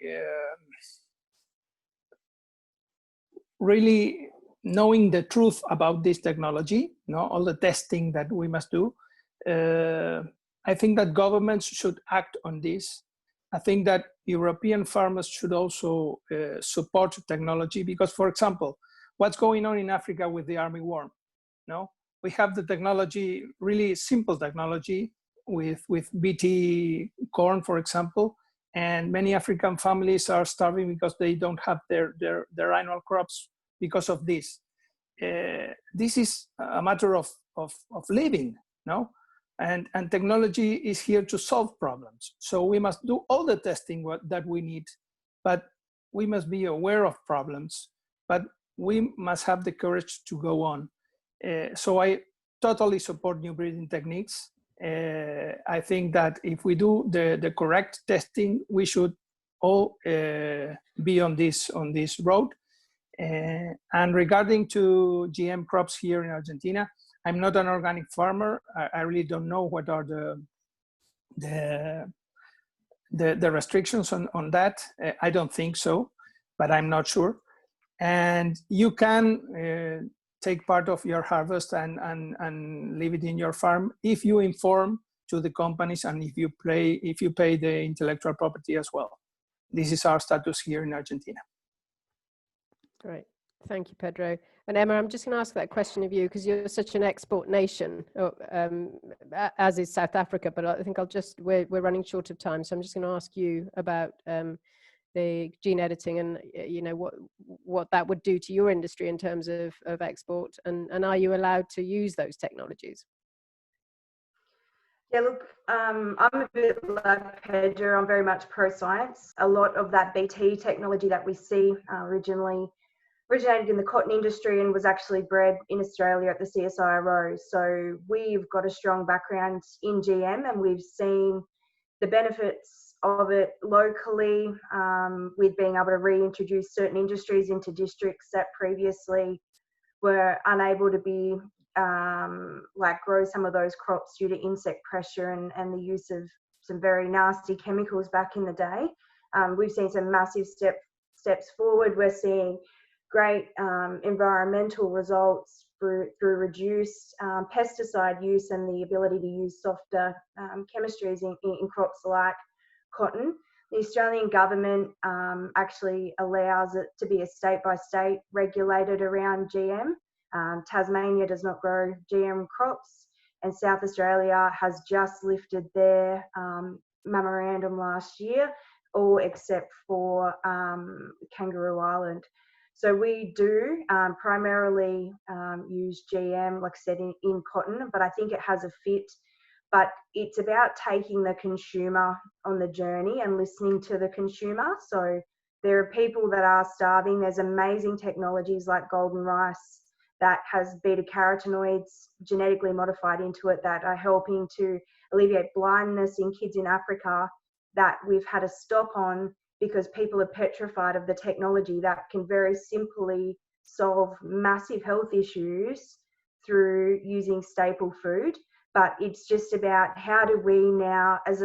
knowing the truth about this technology, all the testing that we must do. I think that governments should act on this. I think that European farmers should also support technology because, for example, what's going on in Africa with the armyworm? We have the technology, really simple technology with BT corn, for example, and many African families are starving because they don't have their annual crops because of this. This is a matter of living, And technology is here to solve problems. So we must do all the testing that we need, but we must be aware of problems, but we must have the courage to go on. So I totally support new breeding techniques. I think that if we do the correct testing, we should all be on this road. And regarding to GM crops here in Argentina, I'm not an organic farmer. I really don't know what are the restrictions on that. I don't think so, but I'm not sure. And you can take part of your harvest and leave it in your farm if you inform to the companies and if you pay the intellectual property as well. This is our status here in Argentina. Great. Thank you, Pedro. And Emma, I'm just going to ask that question of you because you're such an export nation, as is South Africa, but I think we're running short of time. So I'm just going to ask you about the gene editing and, you know, what that would do to your industry in terms of export, and are you allowed to use those technologies? Yeah, look, I'm a bit like Pedro. I'm very much pro-science. A lot of that BT technology that we see originated in the cotton industry and was actually bred in Australia at the CSIRO. So we've got a strong background in GM, and we've seen the benefits of it locally, with being able to reintroduce certain industries into districts that previously were unable to be grow some of those crops due to insect pressure and the use of some very nasty chemicals back in the day. We've seen some massive steps forward. We're seeing great environmental results through reduced pesticide use and the ability to use softer chemistries in crops like cotton. The Australian government actually allows it to be a state-by-state regulated around GM. Tasmania does not grow GM crops, and South Australia has just lifted their memorandum last year, all except for Kangaroo Island. So we do primarily use GM, like I said, in cotton, but I think it has a fit. But it's about taking the consumer on the journey and listening to the consumer. So there are people that are starving. There's amazing technologies like golden rice that has beta-carotenoids genetically modified into it that are helping to alleviate blindness in kids in Africa that we've had to stop on because people are petrified of the technology that can very simply solve massive health issues through using staple food. But it's just about how do we now, as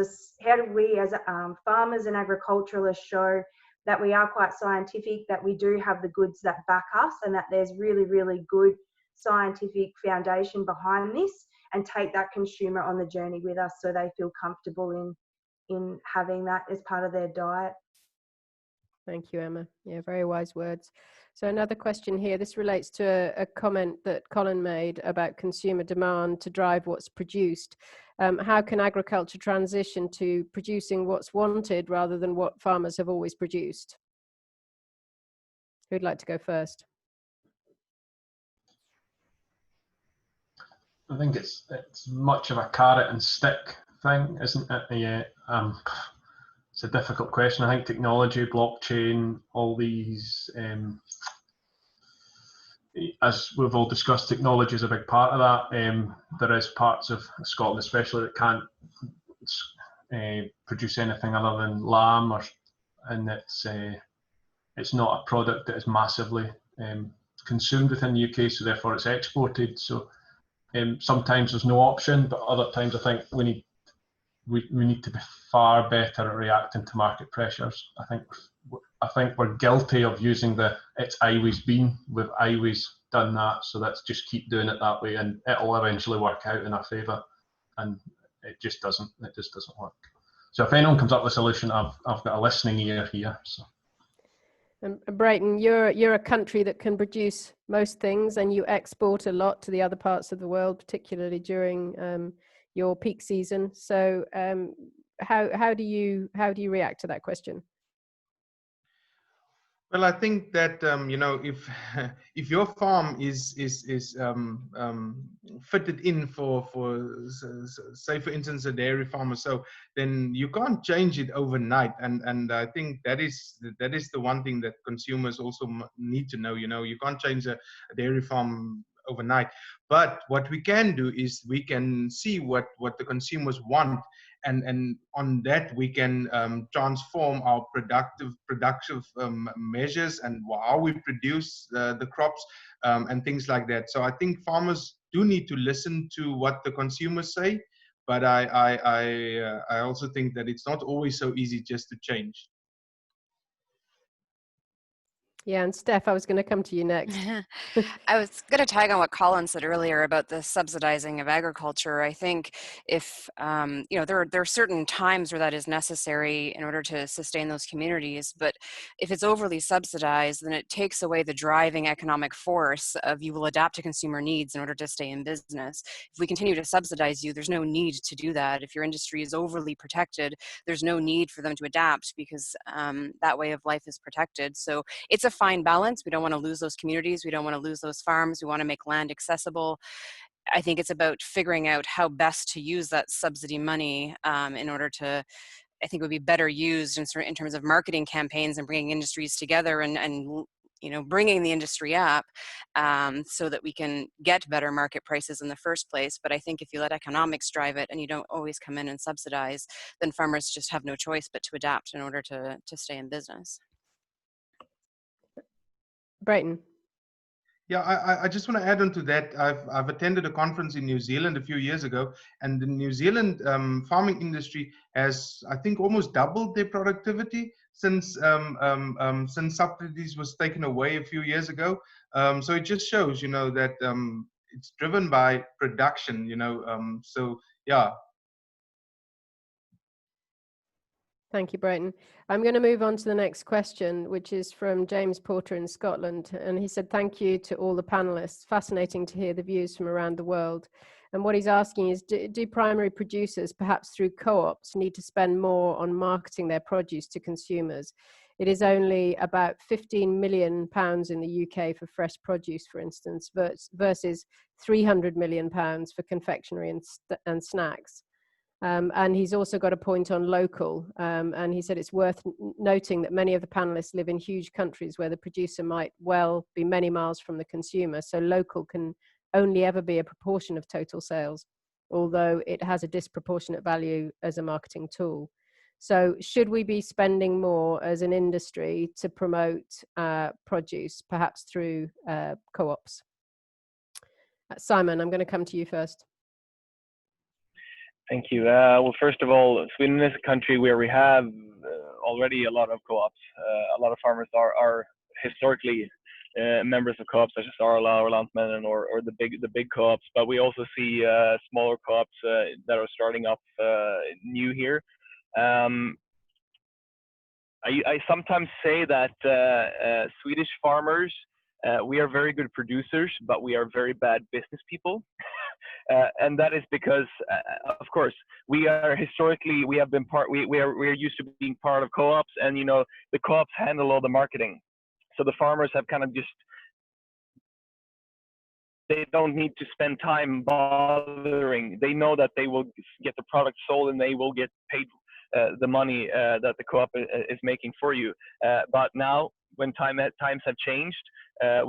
farmers and agriculturalists, show that we are quite scientific, that we do have the goods that back us, and that there's really, really good scientific foundation behind this, and take that consumer on the journey with us so they feel comfortable in having that as part of their diet. Thank you, Emma. Yeah, very wise words. So another question here. This relates to a comment that Colin made about consumer demand to drive what's produced. How can agriculture transition to producing what's wanted rather than what farmers have always produced? Who'd like to go first? I think it's much of a carrot and stick thing, isn't it? Yeah, it's a difficult question. I think technology, blockchain, all these, as we've all discussed, technology is a big part of that. There is parts of Scotland especially that can't produce anything other than lamb, and it's not a product that is massively consumed within the UK, so therefore it's exported. So sometimes there's no option, but other times I think we need to be far better at reacting to market pressures. I think we're guilty of using it's always been, we've always done that, so let's just keep doing it that way, and it'll eventually work out in our favour. And it just doesn't work. So if anyone comes up with a solution, I've got a listening ear here. So. And Breyton, you're a country that can produce most things, and you export a lot to the other parts of the world, particularly during your peak season. So how do you react to that question? Well, I think that if your farm is fitted in for say for instance a dairy farm or so, then you can't change it overnight, and I think that is the one thing that consumers also need to know. You can't change a dairy farm overnight, but what we can do is we can see what the consumers want, and on that we can transform our productive measures and how we produce the crops and things like that. So I think farmers do need to listen to what the consumers say, But I also think that it's not always so easy just to change. Yeah, and Steph, I was going to come to you next. I was going to tag on what Colin said earlier about the subsidizing of agriculture. I think if, there are certain times where that is necessary in order to sustain those communities, but if it's overly subsidized, then it takes away the driving economic force of you will adapt to consumer needs in order to stay in business. If we continue to subsidize you, there's no need to do that. If your industry is overly protected, there's no need for them to adapt because that way of life is protected. So it's a fine balance. We don't want to lose those communities. We don't want to lose those farms. We want to make land accessible. I think it's about figuring out how best to use that subsidy money in order to, I think it would be better used in terms of marketing campaigns and bringing industries together and bringing the industry up so that we can get better market prices in the first place. But I think if you let economics drive it and you don't always come in and subsidize, then farmers just have no choice but to adapt in order to stay in business. Breyton. Yeah, I just want to add on to that. I've attended a conference in New Zealand a few years ago, and the New Zealand farming industry has, I think, almost doubled their productivity since subsidies was taken away a few years ago. So it just shows, that it's driven by production. So yeah. Thank you, Breyton. I'm going to move on to the next question, which is from James Porter in Scotland. And he said, thank you to all the panelists. Fascinating to hear the views from around the world. And what he's asking is, do primary producers, perhaps through co-ops, need to spend more on marketing their produce to consumers? It is only about £15 million in the UK for fresh produce, for instance, versus £300 million for confectionery and snacks. And he's also got a point on local. And he said it's worth noting that many of the panelists live in huge countries where the producer might well be many miles from the consumer. So local can only ever be a proportion of total sales, although it has a disproportionate value as a marketing tool. So should we be spending more as an industry to promote produce, perhaps through co-ops? Simon, I'm going to come to you first. Thank you. Well, first of all, Sweden is a country where we have already a lot of co-ops. A lot of farmers are historically members of co-ops such as Arla or Lantmännen or the big co-ops, but we also see smaller co-ops that are starting up new here. I sometimes say that Swedish farmers, we are very good producers, but we are very bad business people. And that is because, of course, we are historically, we have been we are used to being part of co-ops, and the co-ops handle all the marketing. So the farmers have kind of they don't need to spend time bothering. They know that they will get the product sold and they will get paid the money that the co-op is making for you. But now, when times have changed, a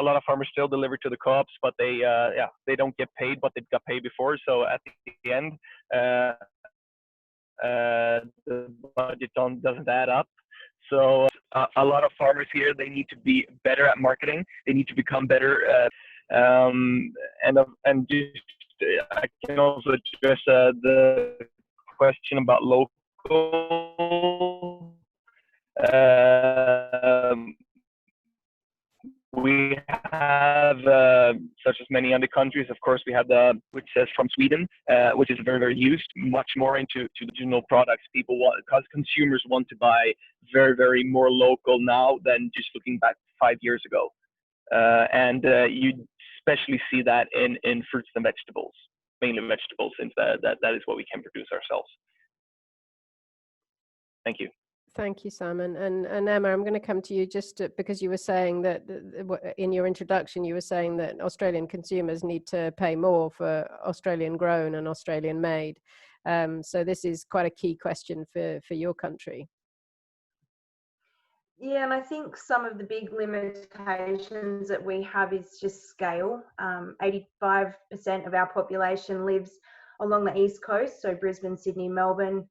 lot of farmers still deliver to the co-ops, but they don't get paid what they got paid before. So at the end, the budget doesn't add up. So a lot of farmers here, they need to be better at marketing. They need to become better and just I can also address the question about local. We have, such as many other countries, of course, we have which says from Sweden, which is very, very used, much more into regional products. People want, because consumers want to buy very, very more local now than just looking back 5 years ago. And you especially see that in fruits and vegetables, mainly vegetables, since that is what we can produce ourselves. Thank you. Thank you, Simon. And Emma, I'm going to come to you just because you were saying that in your introduction, you were saying that Australian consumers need to pay more for Australian grown and Australian made. So this is quite a key question for your country. Yeah, and I think some of the big limitations that we have is just scale. 85% of our population lives along the East Coast, so Brisbane, Sydney, Melbourne,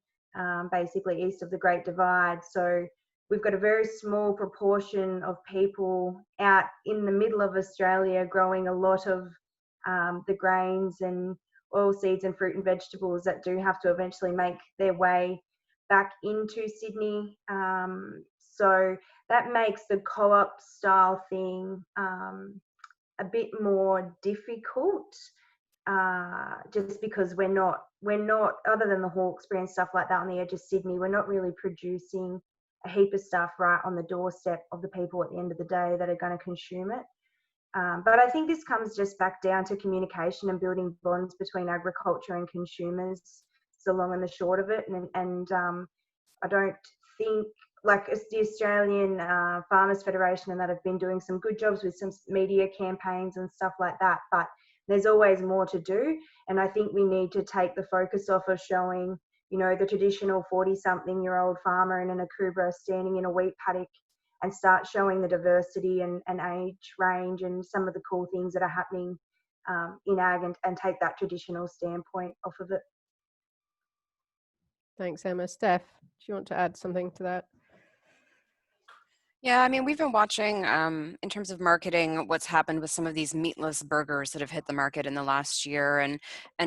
basically east of the Great Divide. So we've got a very small proportion of people out in the middle of Australia growing a lot of the grains and oilseeds and fruit and vegetables that do have to eventually make their way back into Sydney. So that makes the co-op style thing a bit more difficult, just because we're not, other than the Hawkesbury and stuff like that on the edge of Sydney, we're not really producing a heap of stuff right on the doorstep of the people at the end of the day that are going to consume it. But I think this comes just back down to communication and building bonds between agriculture and consumers. It's the long and the short of it. And I don't think, like, it's the Australian Farmers Federation and that have been doing some good jobs with some media campaigns and stuff like that, but there's always more to do. And I think we need to take the focus off of showing, you know, the traditional 40-something-year-old farmer in an Akubra standing in a wheat paddock, and start showing the diversity and age range and some of the cool things that are happening in ag, and take that traditional standpoint off of it. Thanks, Emma. Steph, do you want to add something to that? Yeah, I mean, we've been watching in terms of marketing what's happened with some of these meatless burgers that have hit the market in the last year, and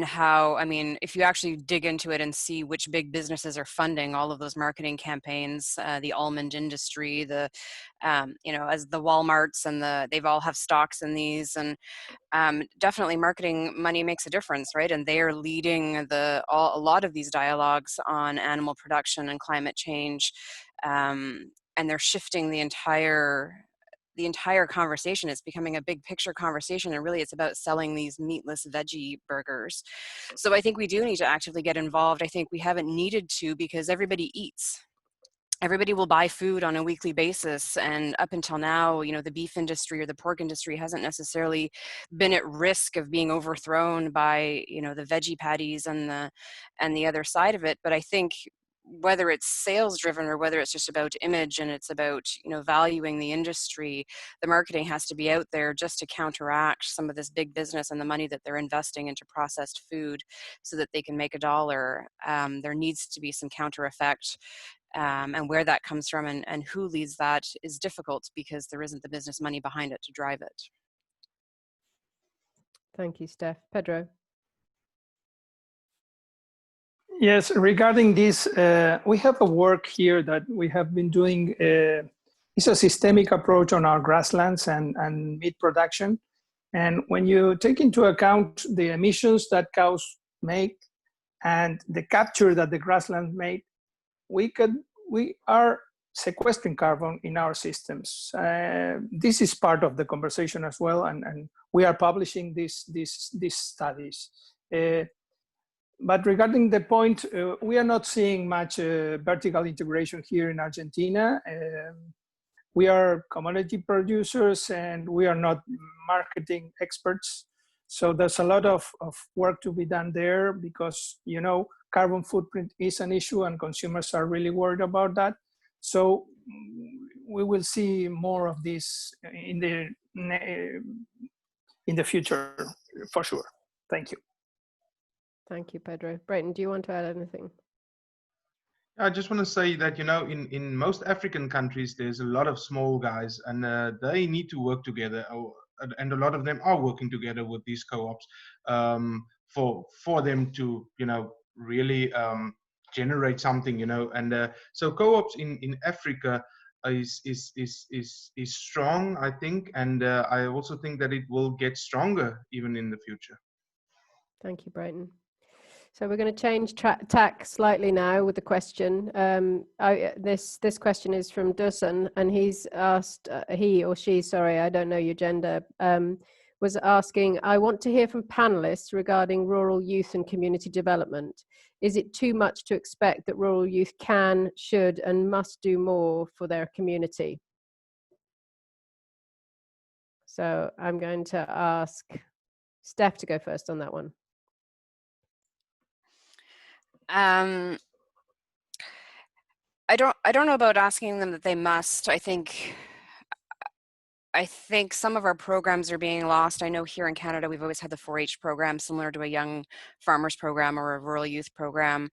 how, I mean, if you actually dig into it and see which big businesses are funding all of those marketing campaigns, the almond industry, the you know, as the Walmarts and they've all have stocks in these, and definitely marketing money makes a difference, right? And they are leading a lot of these dialogues on animal production and climate change. And they're shifting the entire conversation. It's becoming a big picture conversation, and really it's about selling these meatless veggie burgers. So I think we do need to actively get involved. I think we haven't needed to, because everybody eats. Everybody will buy food on a weekly basis, and up until now, you know, the beef industry or the pork industry hasn't necessarily been at risk of being overthrown by, you know, the veggie patties and the other side of it. But I think whether it's sales driven or whether it's just about image and it's about, you know, valuing the industry, the marketing has to be out there just to counteract some of this big business and the money that they're investing into processed food so that they can make a dollar. There needs to be some counter effect. And where that comes from and who leads that is difficult, because there isn't the business money behind it to drive it. Thank you, Steph. Pedro? Yes, regarding this, we have a work here that we have been doing. It's a systemic approach on our grasslands and meat production. And when you take into account the emissions that cows make and the capture that the grasslands make, we are sequestering carbon in our systems. This is part of the conversation as well, and we are publishing these studies. But regarding the point, we are not seeing much vertical integration here in Argentina. We are commodity producers and we are not marketing experts. So there's a lot of work to be done there, because, you know, carbon footprint is an issue and consumers are really worried about that. So we will see more of this in the future, for sure. Thank you. Thank you, Pedro. Breyton, do you want to add anything? I just want to say that, you know, in most African countries, there's a lot of small guys, and they need to work together, and a lot of them are working together with these co-ops for them to, you know, really generate something, you know. And so co-ops in Africa is strong, I think, and I also think that it will get stronger even in the future. Thank you, Breyton. So we're going to change tack slightly now with the question. This question is from Dusan, and he's asked, he or she, sorry, I don't know your gender, was asking, I want to hear from panelists regarding rural youth and community development. Is it too much to expect that rural youth can, should, and must do more for their community? So I'm going to ask Steph to go first on that one. I don't know about asking them that they must. I think some of our programs are being lost. I know here in Canada, we've always had the 4-H program, similar to a young farmers program or a rural youth program.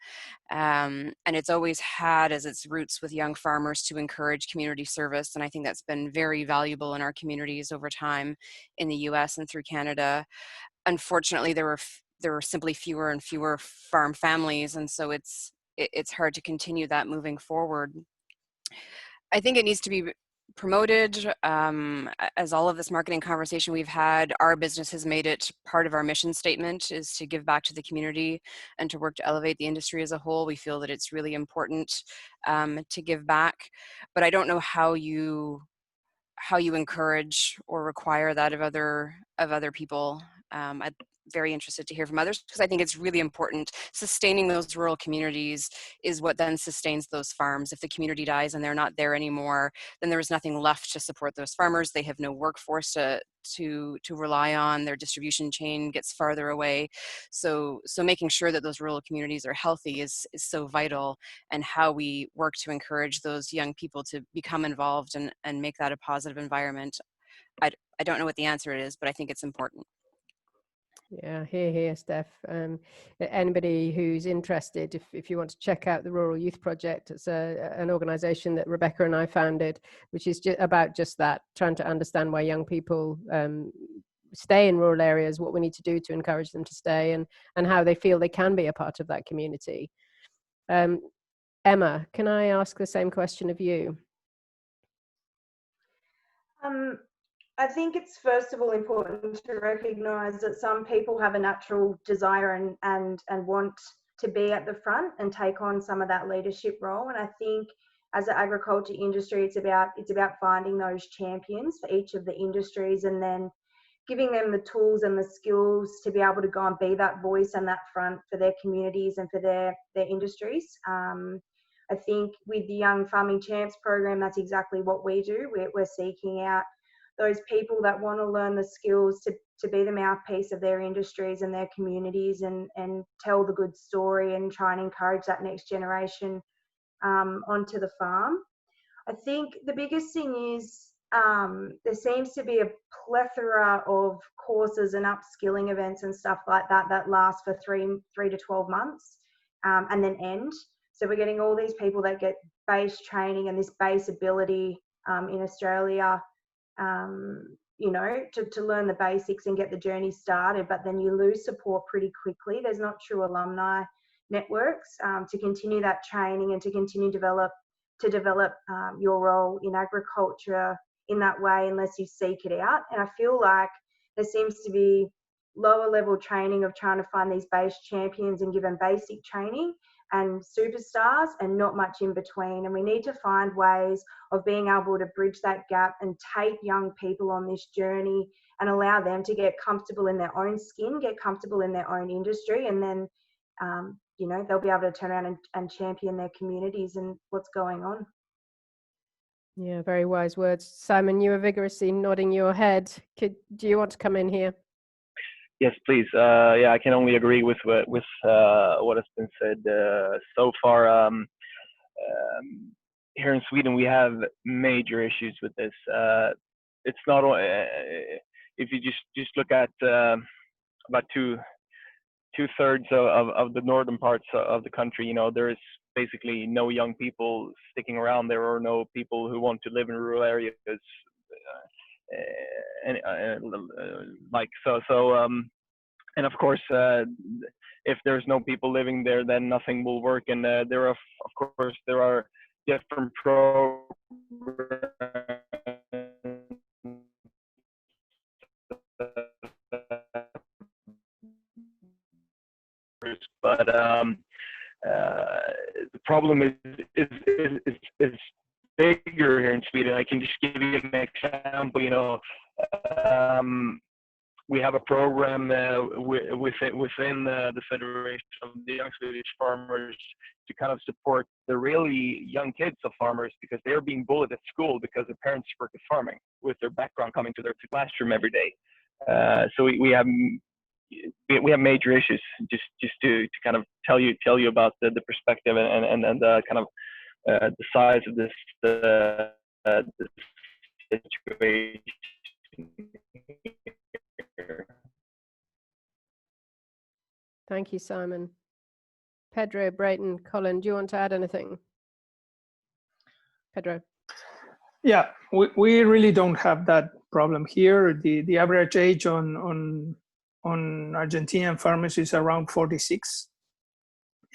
And it's always had as its roots with young farmers to encourage community service. And I think that's been very valuable in our communities over time in the US and through Canada. Unfortunately, there there are simply fewer and fewer farm families, and so it's hard to continue that moving forward. I think it needs to be promoted. As all of this marketing conversation we've had, our business has made it part of our mission statement, is to give back to the community and to work to elevate the industry as a whole. We feel that it's really important to give back, but I don't know how you encourage or require that of other people. I'm very interested to hear from others, because I think it's really important. Sustaining those rural communities is what then sustains those farms. If the community dies and they're not there anymore, then there is nothing left to support those farmers. They have no workforce to rely on. Their distribution chain gets farther away. So making sure that those rural communities are healthy is so vital, and how we work to encourage those young people to become involved and make that a positive environment. I don't know what the answer is, but I think it's important. Yeah, here, Steph. Anybody who's interested, if you want to check out the Rural Youth Project, it's an organisation that Rebecca and I founded, which is about just that, trying to understand why young people stay in rural areas, what we need to do to encourage them to stay, and how they feel they can be a part of that community. Emma, can I ask the same question of you? I think it's first of all important to recognise that some people have a natural desire and want to be at the front and take on some of that leadership role. And I think as an agriculture industry, it's about finding those champions for each of the industries, and then giving them the tools and the skills to be able to go and be that voice and that front for their communities and for their industries. I think with the Young Farming Champs program, that's exactly what we do. We're seeking out those people that want to learn the skills to be the mouthpiece of their industries and their communities, and tell the good story and try and encourage that next generation onto the farm. I think the biggest thing is there seems to be a plethora of courses and upskilling events and stuff like that last for 3 to 12 months and then end. So we're getting all these people that get base training and this base ability in Australia, to learn the basics and get the journey started, but then you lose support pretty quickly. There's not true alumni networks to continue that training and to continue to develop your role in agriculture in that way, unless you seek it out. And I feel like there seems to be lower level training of trying to find these base champions and give them basic training and superstars, and not much in between. And we need to find ways of being able to bridge that gap and take young people on this journey and allow them to get comfortable in their own skin, get comfortable in their own industry, and then they'll be able to turn around and champion their communities and what's going on. Yeah, very wise words. Simon, you were vigorously nodding your head. Do you want to come in here? Yes, please. Yeah, I can only agree with what has been said so far. Here in Sweden, we have major issues with this. It's not if you just look at about two-thirds of the northern parts of the country. There is basically no young people sticking around there, or no people who want to live in rural areas. And of course, if there's no people living there, then nothing will work. And there are different programs, but the problem is bigger here in Sweden. I can just give you an example. We have a program within the Federation of the Young Swedish Farmers to kind of support the really young kids of farmers, because they are being bullied at school because their parents work at farming, with their background coming to their classroom every day. So we have major issues. Just to kind of tell you about the perspective and the kind of the size of this situation. Thank you, Simon. Pedro, Breyton, Colin, do you want to add anything? Pedro. Yeah, we really don't have that problem here. The average age on on Argentinian farmers is around 46.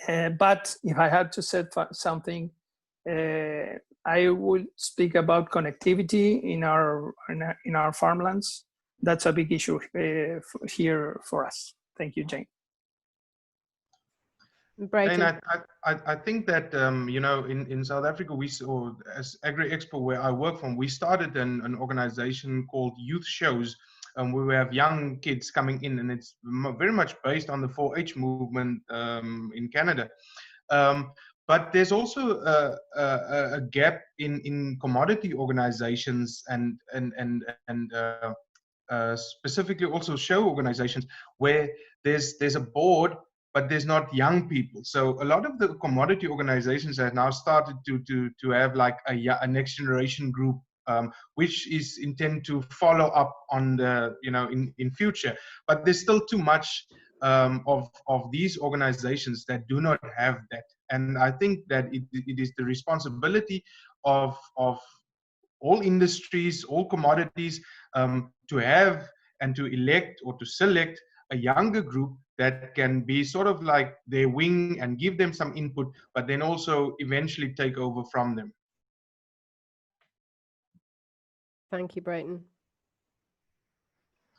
But if I had to say something, I would speak about connectivity in our farmlands. That's a big issue here for us. Thank you, Jane. Breyton. And I think that, you know, in South Africa, or as Agri-Expo, where I work from, we started an organization called Youth Shows, and we have young kids coming in, and it's very much based on the 4-H movement in Canada. But there's also a gap in commodity organizations and specifically also show organizations where there's a board, but there's not young people. So a lot of the commodity organizations have now started to have like a next generation group, which is intended to follow up on the, you know, in future. But there's still too much of these organizations that do not have that. And I think that it is the responsibility of all industries, all commodities, to have and to elect or to select a younger group that can be sort of like their wing and give them some input, but then also eventually take over from them. Thank you, Breyton.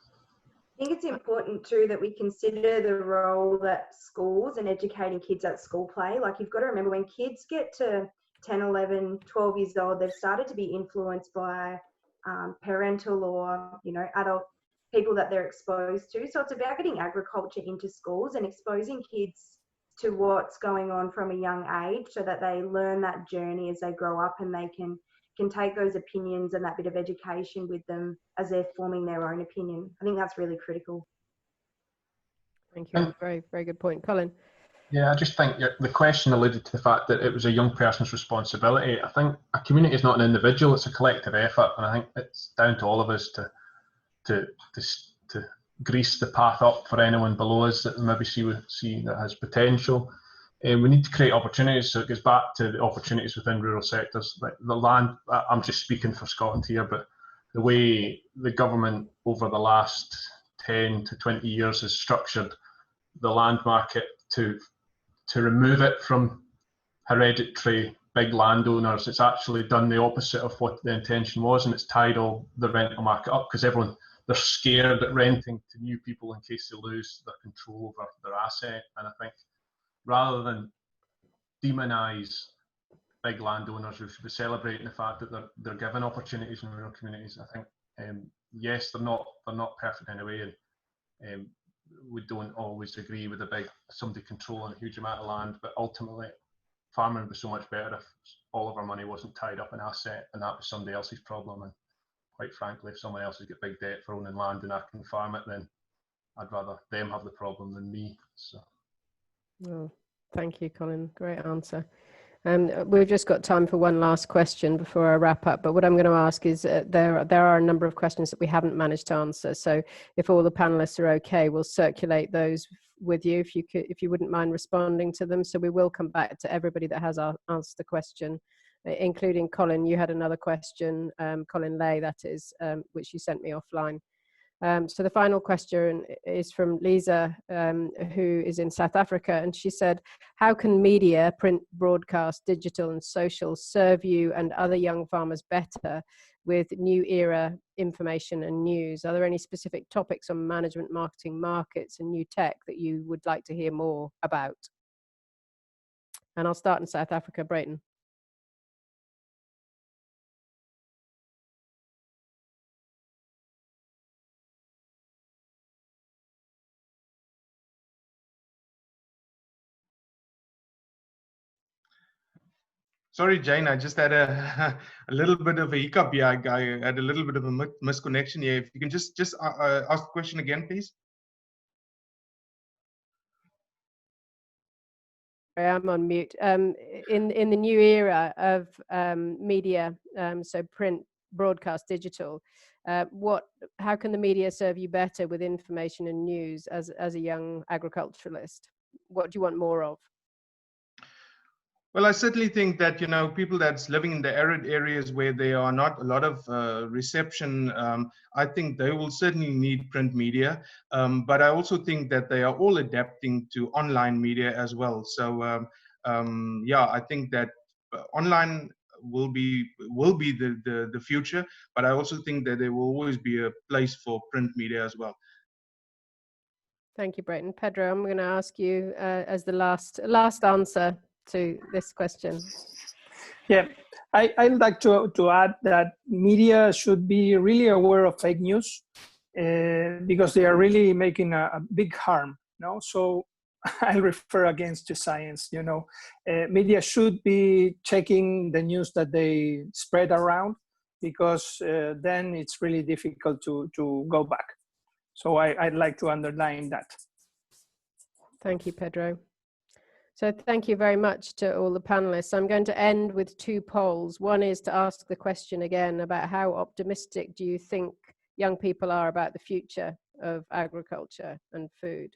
I think it's important too that we consider the role that schools and educating kids at school play. Like, you've got to remember, when kids get to 10, 11, 12 years old, they've started to be influenced by parental or, you know, adult people that they're exposed to. So it's about getting agriculture into schools and exposing kids to what's going on from a young age, so that they learn that journey as they grow up, and they can take those opinions and that bit of education with them as they're forming their own opinion. I think that's really critical. Thank you. Very, very good point. Colin. Yeah, I just think the question alluded to the fact that it was a young person's responsibility. I think a community is not an individual, it's a collective effort. And I think it's down to all of us to grease the path up for anyone below us that maybe see that has potential. We need to create opportunities, so it goes back to the opportunities within rural sectors. Like the land, I'm just speaking for Scotland here, but the way the government over the last 10 to 20 years has structured the land market to remove it from hereditary big landowners, it's actually done the opposite of what the intention was, and it's tied all the rental market up, because they're scared at renting to new people in case they lose their control over their asset. And I think rather than demonise big landowners, we should be celebrating the fact that they're given opportunities in rural communities. I think yes, they're not perfect anyway, and we don't always agree with somebody controlling a huge amount of land, but ultimately farming would be so much better if all of our money wasn't tied up in asset and that was somebody else's problem. And quite frankly, if someone else has got big debt for owning land and I can farm it, then I'd rather them have the problem than me. So. Oh, thank you, Colin. Great answer. We've just got time for one last question before I wrap up. But what I'm going to ask is there are a number of questions that we haven't managed to answer. So if all the panelists are okay, we'll circulate those with you if you wouldn't mind responding to them. So we will come back to everybody that has asked the question, including Colin. You had another question, Colin Lay, that is, which you sent me offline. So the final question is from Lisa, who is in South Africa, and she said, how can media, print, broadcast, digital and social serve you and other young farmers better with new era information and news? Are there any specific topics on management, marketing, markets and new tech that you would like to hear more about? And I'll start in South Africa, Breyton. Sorry, Jane, I just had a little bit of a hiccup here. I had a little bit of a misconnection here. If you can just ask the question again, please. I'm on mute. In the new era of media, so print, broadcast, digital, how can the media serve you better with information and news as a young agriculturalist? What do you want more of? Well, I certainly think that, you know, people that's living in the arid areas where there are not a lot of reception, I think they will certainly need print media. But I also think that they are all adapting to online media as well. So yeah, I think that online will be the future, but I also think that there will always be a place for print media as well. Thank you, Breyton. Pedro, I'm going to ask you as the last answer to this question. Yeah, I'd like to add that media should be really aware of fake news because they are really making a big harm. No, so I refer against to science. You know, media should be checking the news that they spread around, because then it's really difficult to go back. So I'd like to underline that. Thank you, Pedro. So thank you very much to all the panelists. I'm going to end with two polls. One is to ask the question again about how optimistic do you think young people are about the future of agriculture and food?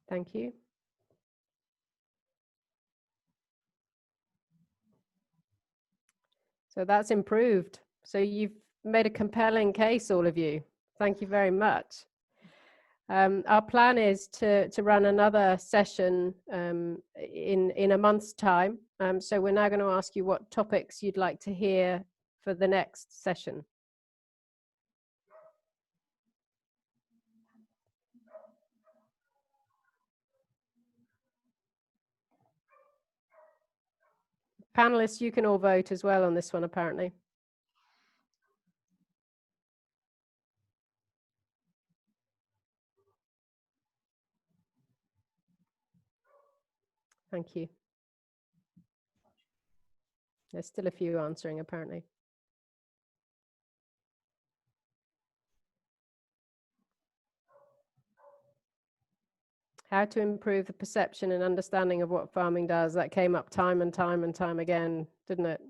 Thank you. So that's improved. So you've made a compelling case, all of you. Thank you very much. Our plan is to run another session in a month's time. So we're now going to ask you what topics you'd like to hear for the next session. Panelists, you can all vote as well on this one, apparently. Thank you. There's still a few answering, apparently. How to improve the perception and understanding of what farming does. That came up time and time and time again, didn't it?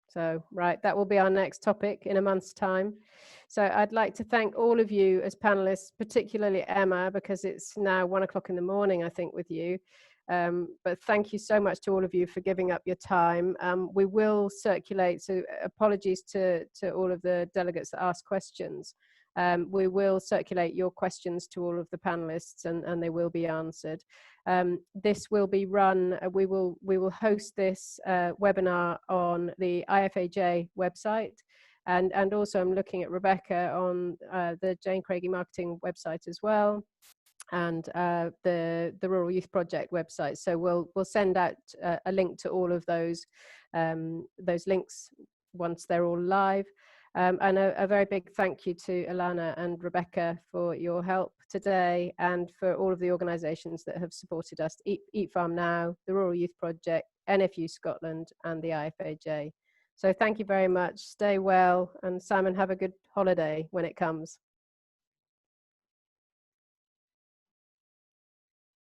So, right, that will be our next topic in a month's time. So I'd like to thank all of you as panelists, particularly Emma, because it's now 1 o'clock in the morning, I think, with you. But thank you so much to all of you for giving up your time. We will circulate, so apologies to all of the delegates that asked questions. We will circulate your questions to all of the panelists, and they will be answered. This will be run, we will host this webinar on the IFAJ website, and also I'm looking at Rebecca on the Jane Craigie Marketing website as well, and the Rural Youth Project website. So we'll send out a link to all of those links once they're all live. And a very big thank you to Alana and Rebecca for your help today, and for all of the organisations that have supported us, Eat Farm Now, the Rural Youth Project, NFU Scotland, and the IFAJ. So thank you very much. Stay well, and Simon, have a good holiday when it comes.